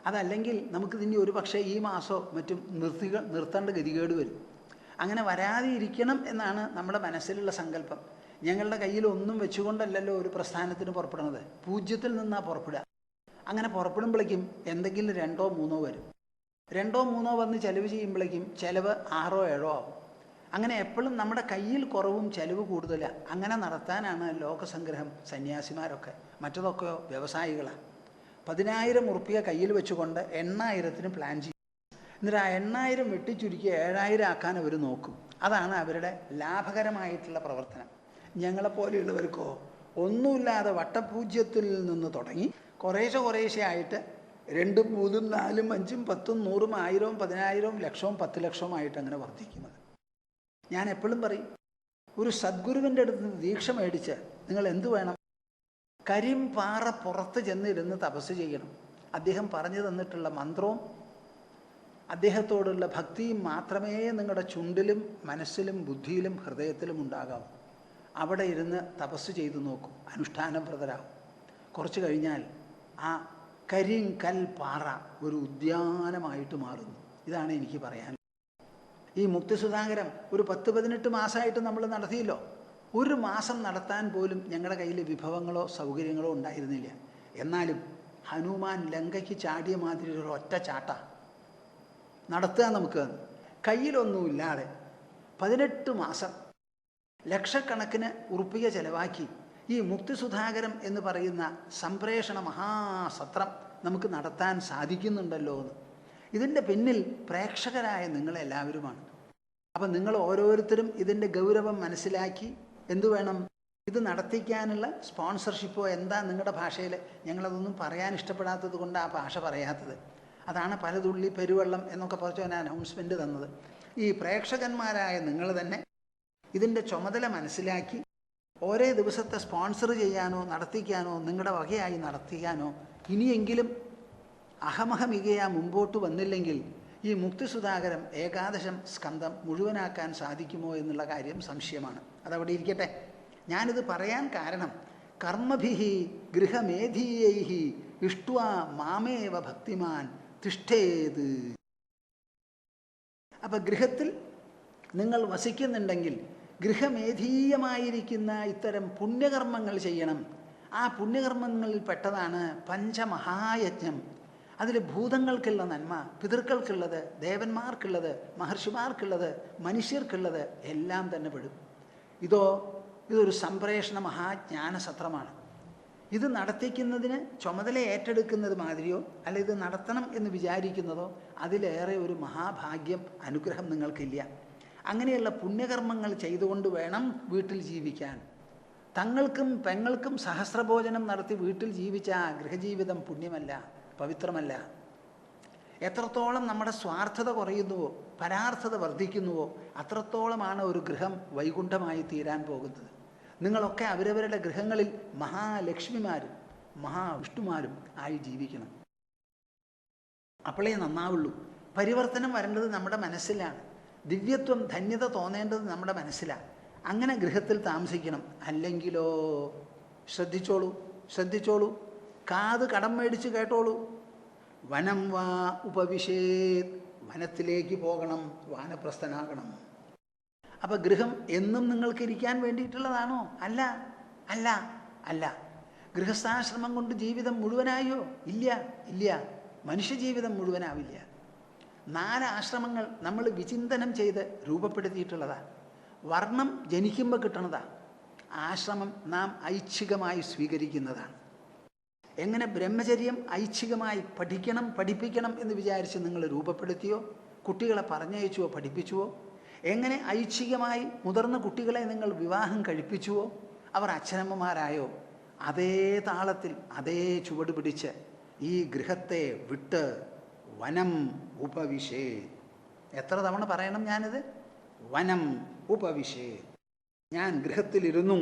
അതല്ലെങ്കിൽ നമുക്കിതിൻ്റെ ഒരു പക്ഷേ ഈ മാസമോ മറ്റും നിർത്തേണ്ട ഗതികേട് വരും. അങ്ങനെ വരാതെ ഇരിക്കണം എന്നാണ് നമ്മുടെ മനസ്സിലുള്ള സങ്കല്പം. ഞങ്ങളുടെ കയ്യിൽ ഒന്നും വെച്ചുകൊണ്ടല്ലല്ലോ ഒരു പ്രസ്ഥാനത്തിന് പുറപ്പെടുന്നത്, പൂജ്യത്തിൽ നിന്നാണ് പുറപ്പെടുക. അങ്ങനെ പുറപ്പെടുമ്പോഴേക്കും എന്തെങ്കിലും 2-3 വരും. 2-3 വന്ന് ചെലവ് ചെയ്യുമ്പോഴേക്കും ചിലവ് 6-7 ആവും. അങ്ങനെ എപ്പോഴും നമ്മുടെ കയ്യിൽ കുറവും ചെലവ് കൂടുതലാണ്. അങ്ങനെ നടത്താനാണ് ലോകസംഗ്രഹം സന്യാസിമാരൊക്കെ. മറ്റതൊക്കെയോ വ്യവസായികളാണ്. 10,000 ഉറുപ്പിക കയ്യിൽ വെച്ചുകൊണ്ട് 8,000-ന് പ്ലാൻ ചെയ്യും. എന്നിട്ട് ആ 8000 വെട്ടിച്ചുരുക്കി 7000 ആക്കാൻ അവർ നോക്കും. അതാണ് അവരുടെ ലാഭകരമായിട്ടുള്ള പ്രവർത്തനം. ഞങ്ങളെപ്പോലെയുള്ളവർക്കോ ഒന്നുമില്ലാതെ വട്ടപൂജ്യത്തിൽ നിന്ന് തുടങ്ങി കുറേശ്ശെ ആയിട്ട് 2, 3, 4, 5, 10, 100, 1000, 10000, ലക്ഷവും 10 ലക്ഷവുമായിട്ട് അങ്ങനെ വർദ്ധിക്കുന്നത്. ഞാൻ എപ്പോഴും പറയും, ഒരു സദ്ഗുരുവിൻ്റെ അടുത്ത് നിന്ന് ദീക്ഷ മേടിച്ച് നിങ്ങൾ എന്തു വേണം? കരിമ്പാറ പുറത്ത് ചെന്നിരുന്ന് തപസ് ചെയ്യണം. അദ്ദേഹം പറഞ്ഞു തന്നിട്ടുള്ള മന്ത്രവും അദ്ദേഹത്തോടുള്ള ഭക്തിയും മാത്രമേ നിങ്ങളുടെ ചുണ്ടിലും മനസ്സിലും ബുദ്ധിയിലും ഹൃദയത്തിലും ഉണ്ടാകാവൂ. അവിടെ ഇരുന്ന് തപസ് ചെയ്തു നോക്കും, അനുഷ്ഠാനവ്രതരാകും. കുറച്ച് കഴിഞ്ഞാൽ ആ കരിങ്കൽ പാറ ഒരു ഉദ്യാനമായിട്ട് മാറുന്നു. ഇതാണ് എനിക്ക് പറയാൻ. ഈ മുക്തിസുധാകരം ഒരു 10-18 മാസമായിട്ട് നമ്മൾ നടത്തിയല്ലോ. ഒരു മാസം നടത്താൻ പോലും ഞങ്ങളുടെ കയ്യിൽ വിഭവങ്ങളോ സൗകര്യങ്ങളോ ഉണ്ടായിരുന്നില്ല. എന്നാലും ഹനുമാൻ ലങ്കയ്ക്ക് ചാടിയ മാതിരി ഒരു ഒറ്റ ചാട്ട നടത്തുക. നമുക്ക് കയ്യിലൊന്നുമില്ലാതെ 18 മാസം ലക്ഷക്കണക്കിന് ഉറുപ്പിക ചെലവാക്കി ഈ മുക്തിസുധാകരം എന്ന് പറയുന്ന സംപ്രേഷണ മഹാസത്രം നമുക്ക് നടത്താൻ സാധിക്കുന്നുണ്ടല്ലോ എന്ന്. ഇതിൻ്റെ പിന്നിൽ പ്രേക്ഷകരായ നിങ്ങളെല്ലാവരുമാണ്. അപ്പം നിങ്ങൾ ഓരോരുത്തരും ഇതിൻ്റെ ഗൗരവം മനസ്സിലാക്കി എന്തു വേണം? ഇത് നടത്തിക്കാനുള്ള സ്പോൺസർഷിപ്പോ എന്താ നിങ്ങളുടെ ഭാഷയിൽ, ഞങ്ങളതൊന്നും പറയാൻ ഇഷ്ടപ്പെടാത്തത് കൊണ്ട് ആ ഭാഷ പറയാത്തത്. അതാണ് പലതുള്ളി പെരുവെള്ളം എന്നൊക്കെ പറഞ്ഞ് ഞാൻ അനൗൺസ്മെൻറ്റ് തന്നത്. ഈ പ്രേക്ഷകന്മാരായ നിങ്ങൾ തന്നെ ഇതിൻ്റെ ചുമതല മനസ്സിലാക്കി ഓരോ ദിവസത്തെ സ്പോൺസർ ചെയ്യാനോ നടത്തിക്കാനോ നിങ്ങളുടെ വകയായി നടത്തിക്കാനോ ഇനിയെങ്കിലും അഹമഹമികയാ മുമ്പോട്ട് വന്നില്ലെങ്കിൽ ഈ മുക്തിസുധാകരം ഏകാദശം സ്കന്ധം മുഴുവനാക്കാൻ സാധിക്കുമോ എന്നുള്ള കാര്യം സംശയമാണ്. അതവിടെ ഇരിക്കട്ടെ. ഞാനിത് പറയാൻ കാരണം കർമ്മഭിഹി ഗൃഹമേധീയൈഹി ഇഷ്ട്വാ മാമേവ ഭക്തിമാൻ തിഷ്ഠേത്. അപ്പം ഗൃഹത്തിൽ നിങ്ങൾ വസിക്കുന്നുണ്ടെങ്കിൽ ഗൃഹമേധീയമായിരിക്കുന്ന ഇത്തരം പുണ്യകർമ്മങ്ങൾ ചെയ്യണം. ആ പുണ്യകർമ്മങ്ങളിൽ പെട്ടതാണ് പഞ്ചമഹായജ്ഞം. അതിൽ ഭൂതങ്ങൾക്കുള്ള നന്മ, പിതൃക്കൾക്കുള്ളത്, ദേവന്മാർക്കുള്ളത്, മഹർഷിമാർക്കുള്ളത്, മനുഷ്യർക്കുള്ളത് എല്ലാം തന്നെ പെടും. ഇതൊരു സംപ്രേഷണ മഹാജ്ഞാനസത്രമാണ്. ഇത് നടത്തിക്കുന്നതിന് ചുമതല ഏറ്റെടുക്കുന്നത് മാതിരിയോ അല്ല ഇത് നടത്തണം എന്ന് വിചാരിക്കുന്നതോ അതിലേറെ ഒരു മഹാഭാഗ്യം, അനുഗ്രഹം നിങ്ങൾക്കില്ല. അങ്ങനെയുള്ള പുണ്യകർമ്മങ്ങൾ ചെയ്തുകൊണ്ട് വേണം വീട്ടിൽ ജീവിക്കാൻ. തങ്ങൾക്കും പെങ്ങൾക്കും സഹസ്രഭോജനം നടത്തി വീട്ടിൽ ജീവിച്ച ആ ഗൃഹജീവിതം പുണ്യമല്ല, പവിത്രമല്ല. എത്രത്തോളം നമ്മുടെ സ്വാർത്ഥത കുറയുന്നുവോ പരാർത്ഥത വർദ്ധിക്കുന്നുവോ അത്രത്തോളമാണ് ഒരു ഗൃഹം വൈകുണ്ഠമായി തീരാൻ പോകുന്നത്. നിങ്ങളൊക്കെ അവരവരുടെ ഗൃഹങ്ങളിൽ മഹാലക്ഷ്മിമാരും മഹാവിഷ്ണുമാരും ആയി ജീവിക്കണം. അപ്പോഴേ നന്നാവുള്ളൂ. പരിവർത്തനം വരേണ്ടത് നമ്മുടെ മനസ്സിലാണ്. ദിവ്യത്വം, ധന്യത തോന്നേണ്ടത് നമ്മുടെ മനസ്സിലാണ്. അങ്ങനെ ഗൃഹത്തിൽ താമസിക്കണം. അല്ലെങ്കിലോ ശ്രദ്ധിച്ചോളൂ, കാത് കടം മേടിച്ച് കേട്ടോളൂ. വനം വാ ഉപവിശേത്, വനത്തിലേക്ക് പോകണം, വാനപ്രസ്ഥനാകണം. അപ്പം ഗൃഹം എന്നും നിങ്ങൾക്ക് ഇരിക്കാൻ വേണ്ടിയിട്ടുള്ളതാണോ? അല്ല. ഗൃഹസ്ഥാശ്രമം കൊണ്ട് ജീവിതം മുഴുവനായോ? ഇല്ല. മനുഷ്യജീവിതം മുഴുവനാവില്ല. 4 ആശ്രമങ്ങൾ നമ്മൾ വിചിന്തനം ചെയ്ത് രൂപപ്പെടുത്തിയിട്ടുള്ളതാണ്. വർണ്ണം ജനിക്കുമ്പോൾ കിട്ടണതാണ്. ആശ്രമം നാം ഐച്ഛികമായി സ്വീകരിക്കുന്നതാണ്. എങ്ങനെ ബ്രഹ്മചര്യം ഐച്ഛികമായി പഠിപ്പിക്കണം എന്ന് വിചാരിച്ച് നിങ്ങൾ രൂപപ്പെടുത്തിയോ, കുട്ടികളെ പറഞ്ഞയച്ചുവോ പഠിപ്പിച്ചുവോ, എങ്ങനെ ഐച്ഛികമായി മുതിർന്ന കുട്ടികളെ നിങ്ങൾ വിവാഹം കഴിപ്പിച്ചുവോ, അവർ അച്ഛനമ്മമാരായോ, അതേ താളത്തിൽ അതേ ചുവട് പിടിച്ച് ഈ ഗൃഹത്തെ വിട്ട് വനം ഉപവിശേ. എത്ര തവണ പറയണം ഞാനിത്? വനം ഉപവിശേ. ഞാൻ ഗൃഹത്തിലിരുന്നു,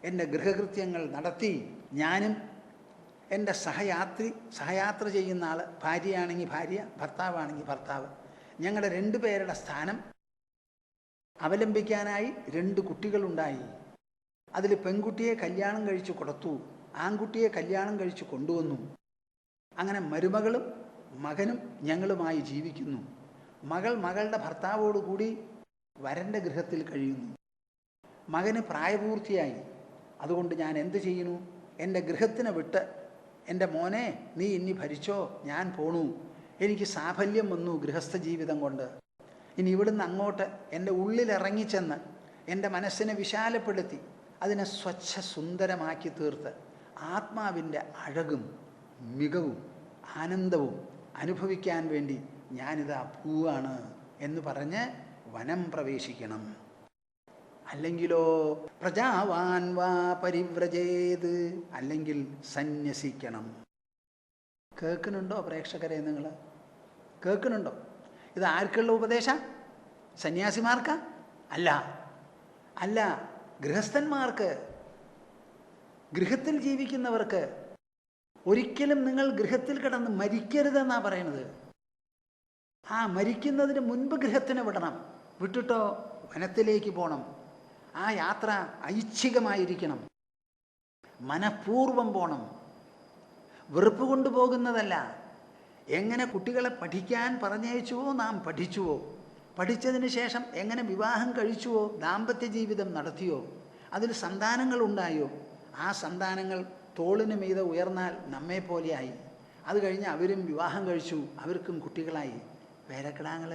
എൻ്റെ ഗൃഹകൃത്യങ്ങൾ നടത്തി. ഞാനും എൻ്റെ സഹയാത്ര ചെയ്യുന്ന ആൾ, ഭാര്യയാണെങ്കിൽ ഭാര്യ, ഭർത്താവാണെങ്കിൽ ഭർത്താവ്, ഞങ്ങളുടെ 2 പേരുടെ സ്ഥാനം അവലംബിക്കാനായി 2 കുട്ടികളുണ്ടായി. അതിൽ പെൺകുട്ടിയെ കല്യാണം കഴിച്ച് കൊടുത്തു, ആൺകുട്ടിയെ കല്യാണം കഴിച്ച് കൊണ്ടുവന്നു. അങ്ങനെ മരുമകളും മകനും ഞങ്ങളുമായി ജീവിക്കുന്നു. മകളുടെ ഭർത്താവോടുകൂടി വരൻ്റെ ഗൃഹത്തിൽ കഴിയുന്നു. മകന് പ്രായപൂർത്തിയായി. അതുകൊണ്ട് ഞാൻ എന്ത് ചെയ്യുന്നു? എൻ്റെ ഗൃഹത്തിനെ വിട്ട്, എൻ്റെ മോനെ നീ ഇനി ഭരിച്ചോ, ഞാൻ പോണു, എനിക്ക് സാഫല്യം വന്നു ഗൃഹസ്ഥ ജീവിതം കൊണ്ട്. ഇനി ഇവിടുന്ന് അങ്ങോട്ട് എൻ്റെ ഉള്ളിലിറങ്ങിച്ചെന്ന് എൻ്റെ മനസ്സിനെ വിശാലപ്പെടുത്തി അതിനെ സ്വച്ഛ സുന്ദരമാക്കി തീർത്ത് ആത്മാവിൻ്റെ അഴകും മികവും ആനന്ദവും അനുഭവിക്കാൻ വേണ്ടി ഞാനിതാ പോവാണ് എന്ന് പറഞ്ഞ് വനം പ്രവേശിക്കണം. അല്ലെങ്കിലോ പ്രജാവാൻ വാ പരിവ്രജേത്, അല്ലെങ്കിൽ സന്യസിക്കണം. കേൾക്കുന്നുണ്ടോ പ്രേക്ഷകരെ? നിങ്ങൾ കേൾക്കുന്നുണ്ടോ? ഇത് ആർക്കുള്ള ഉപദേശ? സന്യാസിമാർക്കാ? അല്ല, അല്ല, ഗൃഹസ്ഥന്മാർക്ക്, ഗൃഹത്തിൽ ജീവിക്കുന്നവർക്ക്. ഒരിക്കലും നിങ്ങൾ ഗൃഹത്തിൽ കിടന്ന് മരിക്കരുതെന്നാണ് പറയണത്. മരിക്കുന്നതിന് മുൻപ് ഗൃഹത്തിനെ വിടണം. വിട്ടിട്ടോ വനത്തിലേക്ക് പോകണം. ആ യാത്ര ഐച്ഛികമായിരിക്കണം, മനഃപൂർവം പോകണം, വെറുപ്പ് കൊണ്ട് പോകുന്നതല്ല. എങ്ങനെ കുട്ടികളെ പഠിക്കാൻ പറഞ്ഞയച്ചുവോ നാം പഠിച്ചുവോ, പഠിച്ചതിന് ശേഷം എങ്ങനെ വിവാഹം കഴിച്ചുവോ, ദാമ്പത്യ ജീവിതം നടത്തിയോ, അതിൽ സന്താനങ്ങൾ ഉണ്ടായോ, ആ സന്താനങ്ങൾ തോളിന് മീതെ ഉയർന്നാൽ നമ്മെപ്പോലെയായി. അത് കഴിഞ്ഞ് അവരും വിവാഹം കഴിച്ചു, അവർക്കും കുട്ടികളായി. പേരക്കിടാങ്ങൾ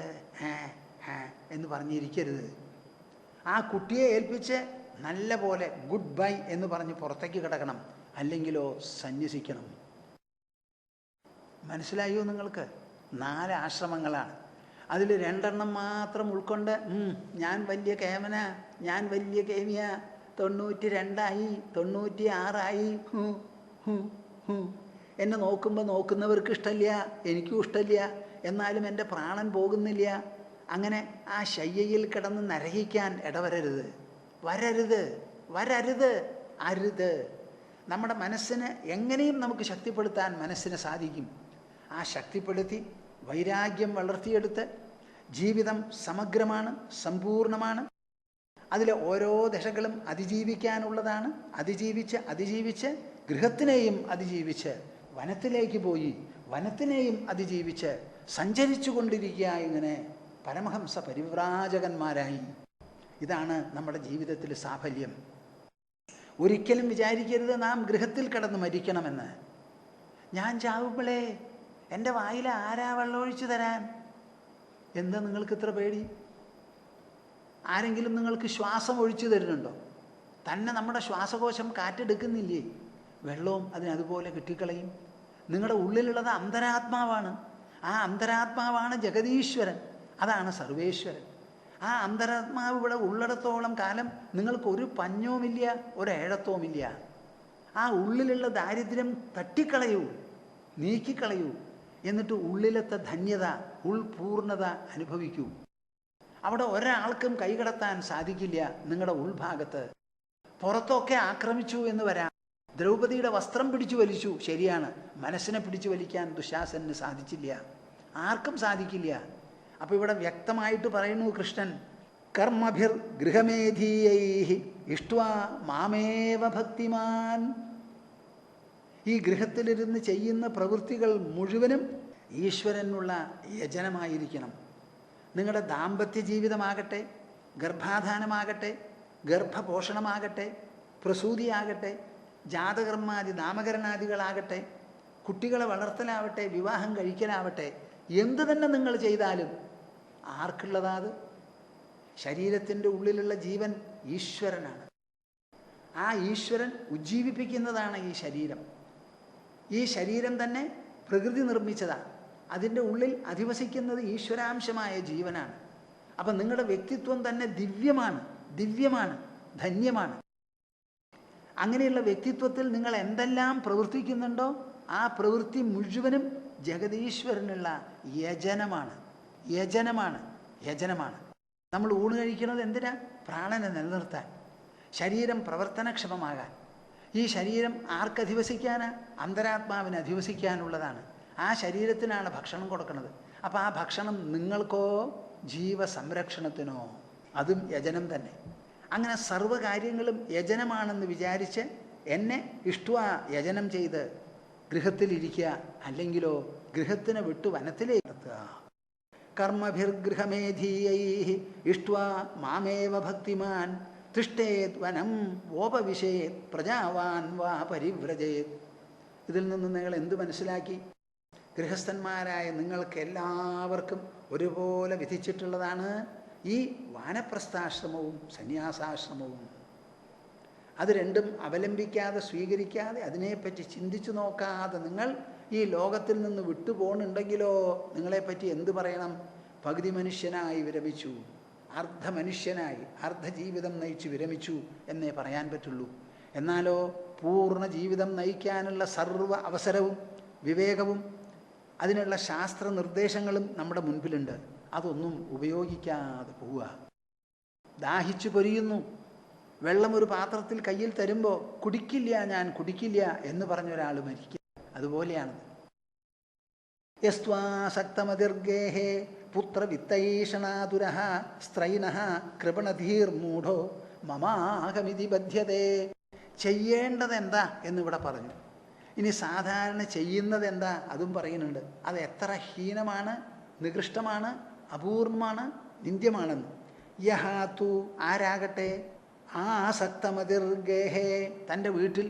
എന്ന് പറഞ്ഞിരിക്കരുത്. ആ കുട്ടിയെ ഏൽപ്പിച്ച് നല്ല പോലെ ഗുഡ് ബൈ എന്ന് പറഞ്ഞ് പുറത്തേക്ക് കിടക്കണം. അല്ലെങ്കിലോ സന്യസിക്കണം. മനസ്സിലായോ നിങ്ങൾക്ക്? 4 ആശ്രമങ്ങളാണ്. അതിൽ 2 മാത്രം ഉൾക്കൊണ്ട് ഞാൻ വലിയ കേമന, ഞാൻ വലിയ കേമിയ, 92ആയി, 96ആയി, എന്നെ നോക്കുമ്പോൾ നോക്കുന്നവർക്ക് ഇഷ്ടമില്ല, എനിക്കും ഇഷ്ടമില്ല, എന്നാലും എൻ്റെ പ്രാണൻ പോകുന്നില്ല. അങ്ങനെ ആ ശയ്യയിൽ കിടന്ന് നരകിക്കാൻ ഇടവരരുത്. വരരുത്. നമ്മുടെ മനസ്സിനെ എങ്ങനെയും നമുക്ക് ശക്തിപ്പെടുത്താൻ മനസ്സിനെ സാധിക്കും. ആ ശക്തിപ്പെടുത്തി വൈരാഗ്യം വളർത്തിയെടുത്ത് ജീവിതം സമഗ്രമാണ്, സമ്പൂർണമാണ്. അതിലെ ഓരോ ദശകളും അതിജീവിക്കാനുള്ളതാണ്. അതിജീവിച്ച് ഗൃഹത്തിനെയും അതിജീവിച്ച് വനത്തിലേക്ക് പോയി വനത്തിനെയും അതിജീവിച്ച് സഞ്ചരിച്ചു കൊണ്ടിരിക്കുക. ഇങ്ങനെ പരമഹംസ പരിവ്രാജകന്മാരായി. ഇതാണ് നമ്മുടെ ജീവിതത്തിൽ സാഫല്യം. ഒരിക്കലും വിചാരിക്കരുത് നാം ഗൃഹത്തിൽ കിടന്ന് മരിക്കണമെന്ന്. ഞാൻ ചാവുമ്പോളേ എൻ്റെ വായിൽ ആരാ വെള്ളമൊഴിച്ചു തരാൻ? എന്താ നിങ്ങൾക്ക് ഇത്ര പേടി? ആരെങ്കിലും നിങ്ങൾക്ക് ശ്വാസം ഒഴിച്ചു തരുന്നുണ്ടോ? തന്നെ നമ്മുടെ ശ്വാസകോശം കാറ്റെടുക്കുന്നില്ലേ? വെള്ളവും അതിനതുപോലെ കിട്ടിക്കളയും. നിങ്ങളുടെ ഉള്ളിലുള്ളത് അന്തരാത്മാവാണ്. ആ അന്തരാത്മാവാണ് ജഗതീശ്വരൻ, അതാണ് സർവേശ്വരൻ. ആ അന്തരാത്മാവ് ഇവിടെ ഉള്ളിടത്തോളം കാലം നിങ്ങൾക്കൊരു പഞ്ഞവുമില്ല, ഒരേഴത്വവുമില്ല. ആ ഉള്ളിലുള്ള ദാരിദ്ര്യം തട്ടിക്കളയൂ, നീക്കിക്കളയൂ. എന്നിട്ട് ഉള്ളിലത്തെ ധന്യത, ഉൾപൂർണത അനുഭവിക്കൂ. അവിടെ ഒരാൾക്കും കൈകടത്താൻ സാധിക്കില്ല. നിങ്ങളുടെ ഉൾഭാഗത്ത് പുറത്തൊക്കെ ആക്രമിച്ചു എന്ന് വരാം. ദ്രൗപദിയുടെ വസ്ത്രം പിടിച്ചു വലിച്ചു, ശരിയാണ്. മനസ്സിനെ പിടിച്ചു വലിക്കാൻ ദുശാസനന് സാധിച്ചില്ല, ആർക്കും സാധിക്കില്ല. അപ്പോൾ ഇവിടെ വ്യക്തമായിട്ട് പറയുന്നു കൃഷ്ണൻ, കർമ്മഭിർ ഗൃഹമേധീയൈ ഇഷ്ട്വാ മാമേവ ഭക്തിമാൻ. ഈ ഗൃഹത്തിലിരുന്ന് ചെയ്യുന്ന പ്രവൃത്തികൾ മുഴുവനും ഈശ്വരനുള്ള യജനമായിരിക്കണം. നിങ്ങളുടെ ദാമ്പത്യ ജീവിതമാകട്ടെ, ഗർഭാധാനമാകട്ടെ, ഗർഭപോഷണമാകട്ടെ, പ്രസൂതിയാകട്ടെ, ജാതകർമാദി നാമകരണാദികളാകട്ടെ, കുട്ടികളെ വളർത്തലാവട്ടെ, വിവാഹം കഴിക്കലാവട്ടെ, എന്തു തന്നെ നിങ്ങൾ ചെയ്താലും ആർക്കുള്ളതാത്? ശരീരത്തിൻ്റെ ഉള്ളിലുള്ള ജീവൻ ഈശ്വരനാണ്. ആ ഈശ്വരൻ ഉജ്ജീവിപ്പിക്കുന്നതാണ് ഈ ശരീരം. ഈ ശരീരം തന്നെ പ്രകൃതി നിർമ്മിച്ചതാണ്. അതിൻ്റെ ഉള്ളിൽ അധിവസിക്കുന്നത് ഈശ്വരാംശമായ ജീവനാണ്. അപ്പം നിങ്ങളുടെ വ്യക്തിത്വം തന്നെ ദിവ്യമാണ്, ധന്യമാണ്. അങ്ങനെയുള്ള വ്യക്തിത്വത്തിൽ നിങ്ങൾ എന്തെല്ലാം പ്രവർത്തിക്കുന്നുണ്ടോ ആ പ്രവൃത്തി മുഴുവനും ജഗതീശ്വരനുള്ള യജനമാണ്. നമ്മൾ ഊണ് കഴിക്കുന്നത് എന്തിനാ? പ്രാണനെ നിലനിർത്താൻ, ശരീരം പ്രവർത്തനക്ഷമമാകാൻ. ഈ ശരീരം ആർക്കധിവസിക്കാനാ? അന്തരാത്മാവിന് അധിവസിക്കാനുള്ളതാണ്. ആ ശരീരത്തിനാണ് ഭക്ഷണം കൊടുക്കുന്നത്. അപ്പോൾ ആ ഭക്ഷണം നിങ്ങൾക്കോ ജീവസംരക്ഷണത്തിനോ? അതും യജനം തന്നെ. അങ്ങനെ സർവ്വകാര്യങ്ങളും യജനമാണെന്ന് വിചാരിച്ച് എന്നെ ഇഷ്ട്വാ യജനം ചെയ്ത് ഗൃഹത്തിലിരിക്കുക, അല്ലെങ്കിലോ ഗൃഹത്തിനെ വിട്ടു വനത്തിലേക്ക് നടത്തുക. കർമ്മഭിർഗൃഹമേധീയൈ ഇഷ്ട്വാ മാമേവ ഭക്തിമാൻ തിഷ്ഠേത് വനം വോപവിശേത് പ്രജാവാൻ വാ പരിവ്രജേത്. ഇതിൽ നിന്ന് നിങ്ങൾ എന്ത് മനസ്സിലാക്കി? ഗൃഹസ്ഥന്മാരായ നിങ്ങൾക്ക് എല്ലാവർക്കും ഒരുപോലെ വിധിച്ചിട്ടുള്ളതാണ് ഈ വാനപ്രസ്ഥാശ്രമവും സന്യാസാശ്രമവും. അത് രണ്ടും അവലംബിക്കാതെ, സ്വീകരിക്കാതെ, അതിനെപ്പറ്റി ചിന്തിച്ചു നോക്കാതെ നിങ്ങൾ ഈ ലോകത്തിൽ നിന്ന് വിട്ടുപോകുന്നുണ്ടെങ്കിലോ നിങ്ങളെപ്പറ്റി എന്ത് പറയണം? പകുതി മനുഷ്യനായി വിരമിച്ചു, അർദ്ധ മനുഷ്യനായി അർദ്ധജീവിതം നയിച്ച് വിരമിച്ചു എന്നേ പറയാൻ പറ്റുള്ളൂ. എന്നാലോ പൂർണ്ണ ജീവിതം നയിക്കാനുള്ള സർവ്വ അവസരവും വിവേകവും അതിനുള്ള ശാസ്ത്ര നിർദ്ദേശങ്ങളും നമ്മുടെ മുൻപിലുണ്ട്. അതൊന്നും ഉപയോഗിക്കാതെ പോവുക. ദാഹിച്ചു പൊരിയുന്നു, വെള്ളം ഒരു പാത്രത്തിൽ കയ്യിൽ തരുമ്പോൾ കുടിക്കില്ല, ഞാൻ കുടിക്കില്ല എന്ന് പറഞ്ഞൊരാൾ മരിക്കുക. അതുപോലെയാണ്. യസ്ത്വാസക്തമതിർഗേഹേ പുത്രവിത്തൈഷണാതുരഃ സ്ത്രൈനഃ കൃപണധീർമൂഢോ മമാഹമിതി ബധ്യതേ. ചെയ്യേണ്ടതെന്താ എന്നിവിടെ പറഞ്ഞു. ഇനി സാധാരണ ചെയ്യുന്നത് എന്താ അതും പറയുന്നുണ്ട്. അത് എത്ര ഹീനമാണ്, നികൃഷ്ടമാണ്, അപൂർവമാണ്, നിന്ദ്യമാണെന്ന്. യഹാതു ആരാകട്ടെ, ആസക്തമതിർഗേഹേ തൻ്റെ വീട്ടിൽ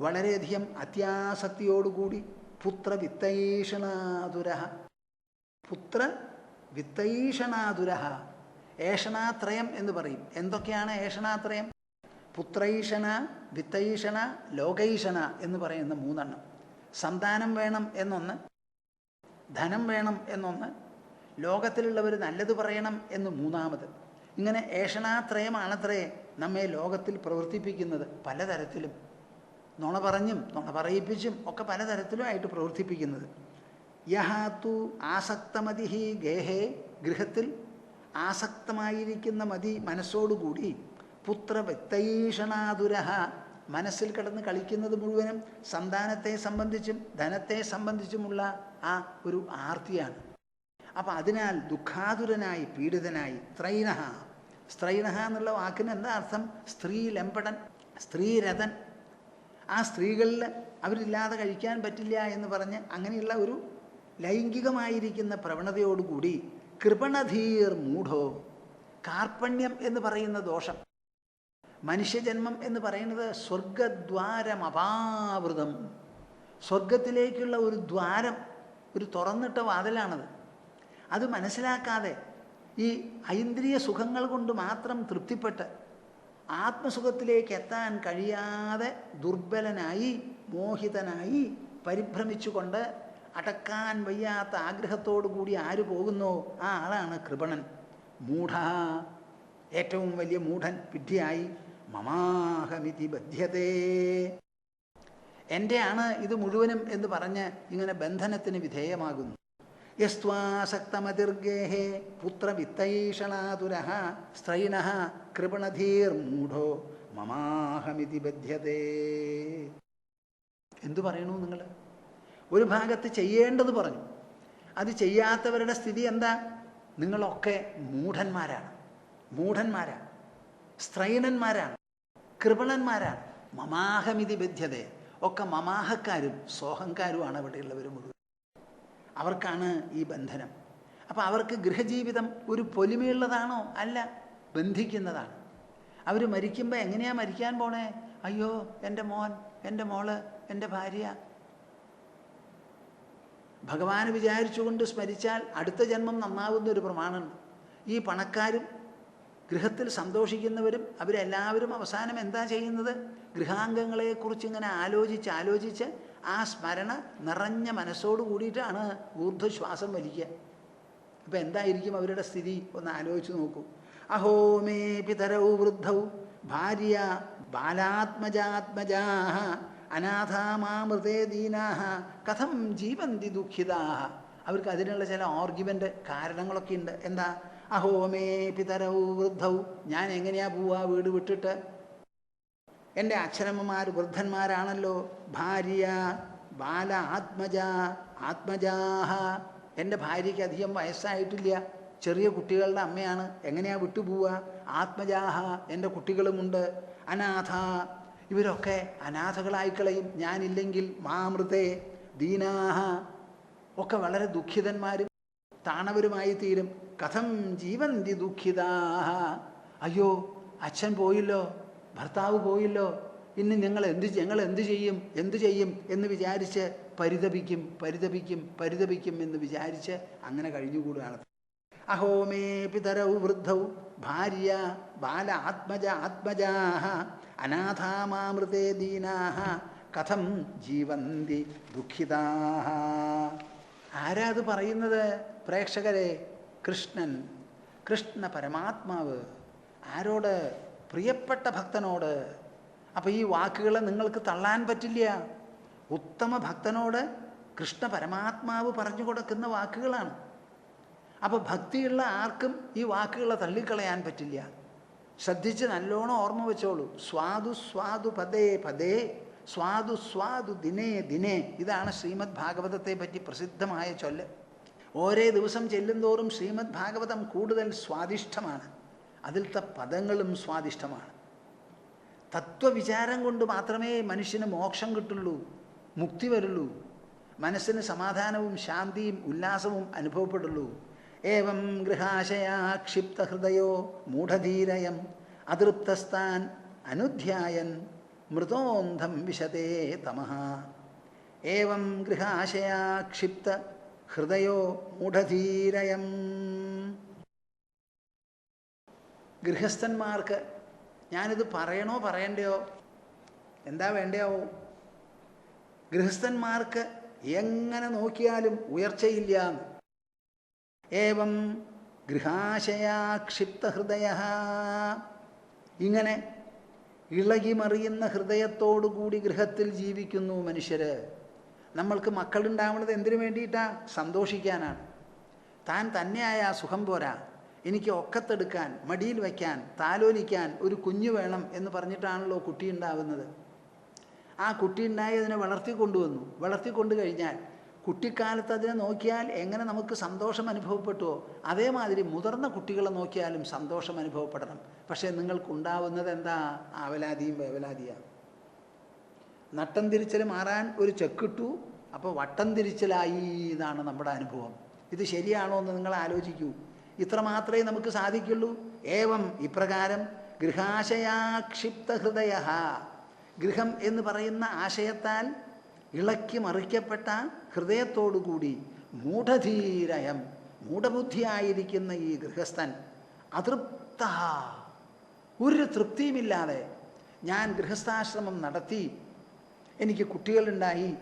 വളരെയധികം അത്യാസക്തിയോടുകൂടി പുത്രവിത്തൈഷണാതുരഃ പുത്രവിത്തൈഷണാതുരഃ ഏഷണാത്രയം എന്ന് പറയും. എന്തൊക്കെയാണ് ഏഷണാത്രയം? പുത്രൈഷണ, വിത്തൈഷണ, ലോകൈഷണ എന്ന് പറയുന്ന മൂന്നെണ്ണം. സന്താനം വേണം എന്നൊന്ന്, ധനം വേണം എന്നൊന്ന്, ലോകത്തിലുള്ളവർ നല്ലത് പറയണം എന്ന് മൂന്നാമത്. ഇങ്ങനെ ഏഷണാത്രയമാണത്രേ നമ്മെ ലോകത്തിൽ പ്രവർത്തിപ്പിക്കുന്നത്. പലതരത്തിലും നുണ പറഞ്ഞും നുണ പറയിപ്പിച്ചും ഒക്കെ പലതരത്തിലുമായിട്ട് പ്രവർത്തിപ്പിക്കുന്നത്. യഹാത്തു ആസക്തമതിഹി ഗേഹേ ഗൃഹത്തിൽ ആസക്തമായിരിക്കുന്ന മതി മനസ്സോടുകൂടി പുത്രവിത്തൈഷണാതുരഃ മനസ്സിൽ കിടന്ന് കളിക്കുന്നത് മുഴുവനും സന്താനത്തെ സംബന്ധിച്ചും ധനത്തെ സംബന്ധിച്ചുമുള്ള ആ ഒരു ആർത്തിയാണ്. അപ്പം അതിനാൽ ദുഃഖാതുരനായി പീഡിതനായി ത്രൈനഃ. സ്ത്രൈനഃ എന്നുള്ള വാക്കിന് എന്താ അർത്ഥം? സ്ത്രീലമ്പടൻ, സ്ത്രീരഥൻ. ആ സ്ത്രീകളിൽ അവരില്ലാതെ കഴിക്കാൻ പറ്റില്ല എന്ന് പറഞ്ഞ് അങ്ങനെയുള്ള ഒരു ലൈംഗികമായിരിക്കുന്ന പ്രവണതയോടുകൂടി കൃപണധീർ മൂഢോ. കാർപ്പണ്യം എന്ന് പറയുന്ന ദോഷം. മനുഷ്യജന്മം എന്ന് പറയുന്നത് സ്വർഗദ്വാരമപാവൃതം, സ്വർഗത്തിലേക്കുള്ള ഒരു ദ്വാരം, ഒരു തുറന്നിട്ട വാതിലാണത്. അത് മനസ്സിലാക്കാതെ ഈ ഐന്ദ്രിയ സുഖങ്ങൾ കൊണ്ട് മാത്രം തൃപ്തിപ്പെട്ട് ആത്മസുഖത്തിലേക്ക് എത്താൻ കഴിയാതെ ദുർബലനായി മോഹിതനായി പരിഭ്രമിച്ചുകൊണ്ട് അടക്കാൻ വയ്യാത്ത ആഗ്രഹത്തോടു കൂടി ആര് പോകുന്നോ ആ ആളാണ് കൃപണൻ. മൂഢ, ഏറ്റവും വലിയ മൂഢൻ, വിഡ്ഢിയായി. മമാഹമിതി ബധ്യതേ, എൻ്റെയാണ് ഇത് മുഴുവനും എന്ന് പറഞ്ഞ് ഇങ്ങനെ ബന്ധനത്തിന് വിധേയമാകുന്നു. യസ്ത്വാസക്തമതിർഗേഹേ പുത്രവിത്തൈഷണാതുരഃ സ്ത്രൈനഃ കൃപണധീർ മൂഢോ മമാഹമിതി ബധ്യതേ. എന്തു പറയണു നിങ്ങൾ? ഒരു ഭാഗത്ത് ചെയ്യേണ്ടത് പറഞ്ഞു, അത് ചെയ്യാത്തവരുടെ സ്ഥിതി എന്താ? നിങ്ങളൊക്കെ മൂഢന്മാരാണ്, മൂഢന്മാരാണ്, സ്ത്രൈണന്മാരാണ്, കൃപണന്മാരാണ്. മമാഹമിതി ബധ്യതേ, ഒക്കെ മമാഹക്കാരും സോഹങ്കാരുമാണ് ഇവിടെയുള്ളവർ മുഴുവൻ. അവർക്കാണ് ഈ ബന്ധനം. അപ്പം അവർക്ക് ഗൃഹജീവിതം ഒരു പൊലിമയുള്ളതാണോ? അല്ല, ബന്ധിക്കുന്നതാണ്. അവർ മരിക്കുമ്പോൾ എങ്ങനെയാ മരിക്കാൻ പോണേ? അയ്യോ എൻ്റെ മോൻ, എൻ്റെ മോള്, എൻ്റെ ഭാര്യ. ഭഗവാന് വിചാരിച്ചുകൊണ്ട് സ്മരിച്ചാൽ അടുത്ത ജന്മം നന്നാവുന്നൊരു പ്രമാണമുണ്ട്. ഈ പണക്കാരും ഗൃഹത്തിൽ സന്തോഷിക്കുന്നവരും അവരെല്ലാവരും അവസാനം എന്താ ചെയ്യുന്നത്? ഗൃഹാംഗങ്ങളെക്കുറിച്ച് ഇങ്ങനെ ആലോചിച്ച് ആ സ്മരണ നിറഞ്ഞ മനസ്സോട് കൂടിയിട്ടാണ് ഊർധ്വശ്വാസം വലിക്കുക. അപ്പം എന്തായിരിക്കും അവരുടെ സ്ഥിതി? ഒന്ന് ആലോചിച്ച് നോക്കൂ. അഹോ മേ പിതരൗ വൃദ്ധൗ ഭാര്യ ബാലാത്മജാത്മജാഃ അനാഥാമാമൃതേ ദീനാഃ കഥം ജീവന്തി ദുഃഖിതാഃ. അവർക്ക് അതിനുള്ള ചില ആർഗ്യുമെൻ്റ് കാരണങ്ങളൊക്കെ ഉണ്ട്. എന്താ? അഹോ മേ പിതരൗ വൃദ്ധൗ, ഞാൻ എങ്ങനെയാ പോവാ വീട് വിട്ടിട്ട്? എൻ്റെ അച്ഛനമ്മമാർ വൃദ്ധന്മാരാണല്ലോ. ഭാര്യ ബാല ആത്മജാഹ, എൻ്റെ ഭാര്യയ്ക്ക് അധികം വയസ്സായിട്ടില്ല, ചെറിയ കുട്ടികളുടെ അമ്മയാണ്, എങ്ങനെയാ വിട്ടുപോവുക? ആത്മജാഹ, എൻ്റെ കുട്ടികളുമുണ്ട്. അനാഥ, ഇവരൊക്കെ അനാഥകളായിക്കളയും ഞാനില്ലെങ്കിൽ. മാമൃതേ ദീനാഹ, ഒക്കെ വളരെ ദുഃഖിതന്മാരും താണവരുമായി തീരും. കഥം ജീവന്തി ദുഃഖിതാഹ, അയ്യോ അച്ഛൻ പോയില്ലോ, ഭർത്താവ് പോയില്ലോ, ഇനി ഞങ്ങൾ എന്ത് ചെയ്യും എന്ന് വിചാരിച്ച് പരിതപിക്കും എന്ന് വിചാരിച്ച് അങ്ങനെ കഴിഞ്ഞുകൂടുകയാണ്. അഹോ മേ പിതരൗ വൃദ്ധൗ ഭാര്യ ബാല ആത്മജാഃ അനാഥാമാമൃതേ ദീനാഃ കഥം ജീവന്തി ദുഃഖിതാഃ. ആരാ അത് പറയുന്നത്? പ്രേക്ഷകരെ, കൃഷ്ണൻ, കൃഷ്ണ പരമാത്മാവ്. ആരോട്? പ്രിയപ്പെട്ട ഭക്തനോട്. അപ്പോൾ ഈ വാക്കുകളെ നിങ്ങൾക്ക് തള്ളാൻ പറ്റില്ല. ഉത്തമ ഭക്തനോട് കൃഷ്ണ പരമാത്മാവ് പറഞ്ഞു കൊടുക്കുന്ന വാക്കുകളാണ്. അപ്പോൾ ഭക്തിയുള്ള ആർക്കും ഈ വാക്കുകളെ തള്ളിക്കളയാൻ പറ്റില്ല. ശ്രദ്ധിച്ച് നല്ലോണം ഓർമ്മ വെച്ചോളൂ. സ്വാദു സ്വാദു പദേ പദേ, സ്വാദു സ്വാദു ദിനേ ദിനേ. ഇതാണ് ശ്രീമദ് ഭാഗവതത്തെ പറ്റി പ്രസിദ്ധമായ ചൊല്ല്. ഓരോ ദിവസം ചെല്ലുന്തോറും ശ്രീമദ് ഭാഗവതം കൂടുതൽ സ്വാദിഷ്ടമാണ്. അതിലത്തെ പദങ്ങളും സ്വാദിഷ്ടമാണ്. തത്വവിചാരം കൊണ്ട് മാത്രമേ മനുഷ്യന് മോക്ഷം കിട്ടുള്ളൂ, മുക്തി വരുള്ളൂ, മനസ്സിന് സമാധാനവും ശാന്തിയും ഉല്ലാസവും അനുഭവപ്പെടുള്ളൂ. ഏവം ഗൃഹാശയാ ക്ഷിപ്തഹൃദയോ മൂഢധീരയം അതൃപ്തസ്ഥാൻ അനുധ്യായൻ മൃതോന്ധം വിശതേ തമഃ. ഏവം ഗൃഹാശയാ ക്ഷിപ്ത ഹൃദയോ മൂഢധീരയം. ഗൃഹസ്ഥന്മാർക്ക് ഞാനിത് പറയണോ പറയണ്ടയോ? എന്താ വേണ്ടയോ? ഗൃഹസ്ഥന്മാർക്ക് എങ്ങനെ നോക്കിയാലും ഉയർച്ചയില്ല. ഏവം ഗൃഹാശയാ ക്ഷിപ്തഹൃദയ. ഇങ്ങനെ ഇളകിമറിയുന്ന ഹൃദയത്തോടുകൂടി ഗൃഹത്തിൽ ജീവിക്കുന്നു മനുഷ്യർ. നമ്മൾക്ക് മക്കളുണ്ടാവുന്നത് എന്തിനു വേണ്ടിയിട്ടാണ്? സന്തോഷിക്കാനാണ്. താൻ തന്നെയായ സുഖം പോരാ, എനിക്ക് ഒക്കത്തെടുക്കാൻ, മടിയിൽ വയ്ക്കാൻ, താലോലിക്കാൻ ഒരു കുഞ്ഞു വേണം എന്ന് പറഞ്ഞിട്ടാണല്ലോ കുട്ടി ഉണ്ടാവുന്നത്. ആ കുട്ടി ഉണ്ടായി അതിനെ വളർത്തിക്കൊണ്ടുവന്നു. വളർത്തിക്കൊണ്ടു കഴിഞ്ഞാൽ കുട്ടിക്കാലത്ത് അതിനെ നോക്കിയാൽ എങ്ങനെ നമുക്ക് സന്തോഷം അനുഭവപ്പെട്ടുവോ അതേമാതിരി മുതിർന്ന കുട്ടികളെ നോക്കിയാലും സന്തോഷം അനുഭവപ്പെടണം. പക്ഷേ നിങ്ങൾക്കുണ്ടാവുന്നത് എന്താ? ആവലാതിയും വേവലാതിയാണ്. നട്ടം തിരിച്ചൽ മാറാൻ ഒരു ചെക്കിട്ടു, അപ്പോൾ വട്ടം തിരിച്ചലായി എന്നാണ് നമ്മുടെ അനുഭവം. ഇത് ശരിയാണോ എന്ന് നിങ്ങൾ ആലോചിക്കൂ. ഇത്ര മാത്രമേ നമുക്ക് സാധിക്കുള്ളൂ. ഏവം ഇപ്രകാരം ഗൃഹാശയാക്ഷിപ്ത ഹൃദയ. ഗൃഹം എന്ന് പറയുന്ന ആശയത്താൽ ഇളക്കി മറിക്കപ്പെട്ട ഹൃദയത്തോടുകൂടി മൂഢധീരയം, മൂഢബുദ്ധിയായിരിക്കുന്ന ഈ ഗൃഹസ്ഥൻ അതൃപ്ത, ഒരു തൃപ്തിയുമില്ലാതെ ഞാൻ ഗൃഹസ്ഥാശ്രമം നടത്തി, എനിക്ക് കുട്ടികളുണ്ടായി,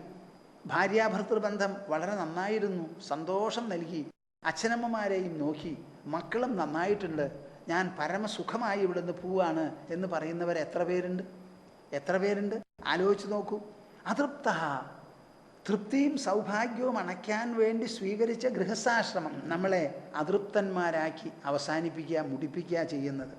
ഭാര്യാഭർത്തൃബന്ധം വളരെ നന്നായിരുന്നു, സന്തോഷം നൽകി, അച്ഛനമ്മമാരെയും നോക്കി, മക്കളും നന്നായിട്ടുണ്ട്, ഞാൻ പരമസുഖമായി ഇവിടുന്ന് പോവാണ് എന്ന് പറയുന്നവർ എത്ര പേരുണ്ട്? എത്ര പേരുണ്ട്? ആലോചിച്ച് നോക്കൂ. അതൃപ്ത, തൃപ്തിയും സൗഭാഗ്യവും അണയ്ക്കാൻ വേണ്ടി സ്വീകരിച്ച ഗൃഹസ്ഥാശ്രമം നമ്മളെ അതൃപ്തന്മാരാക്കി അവസാനിപ്പിക്കുക, മുടിപ്പിക്കുക ചെയ്യുന്നത്.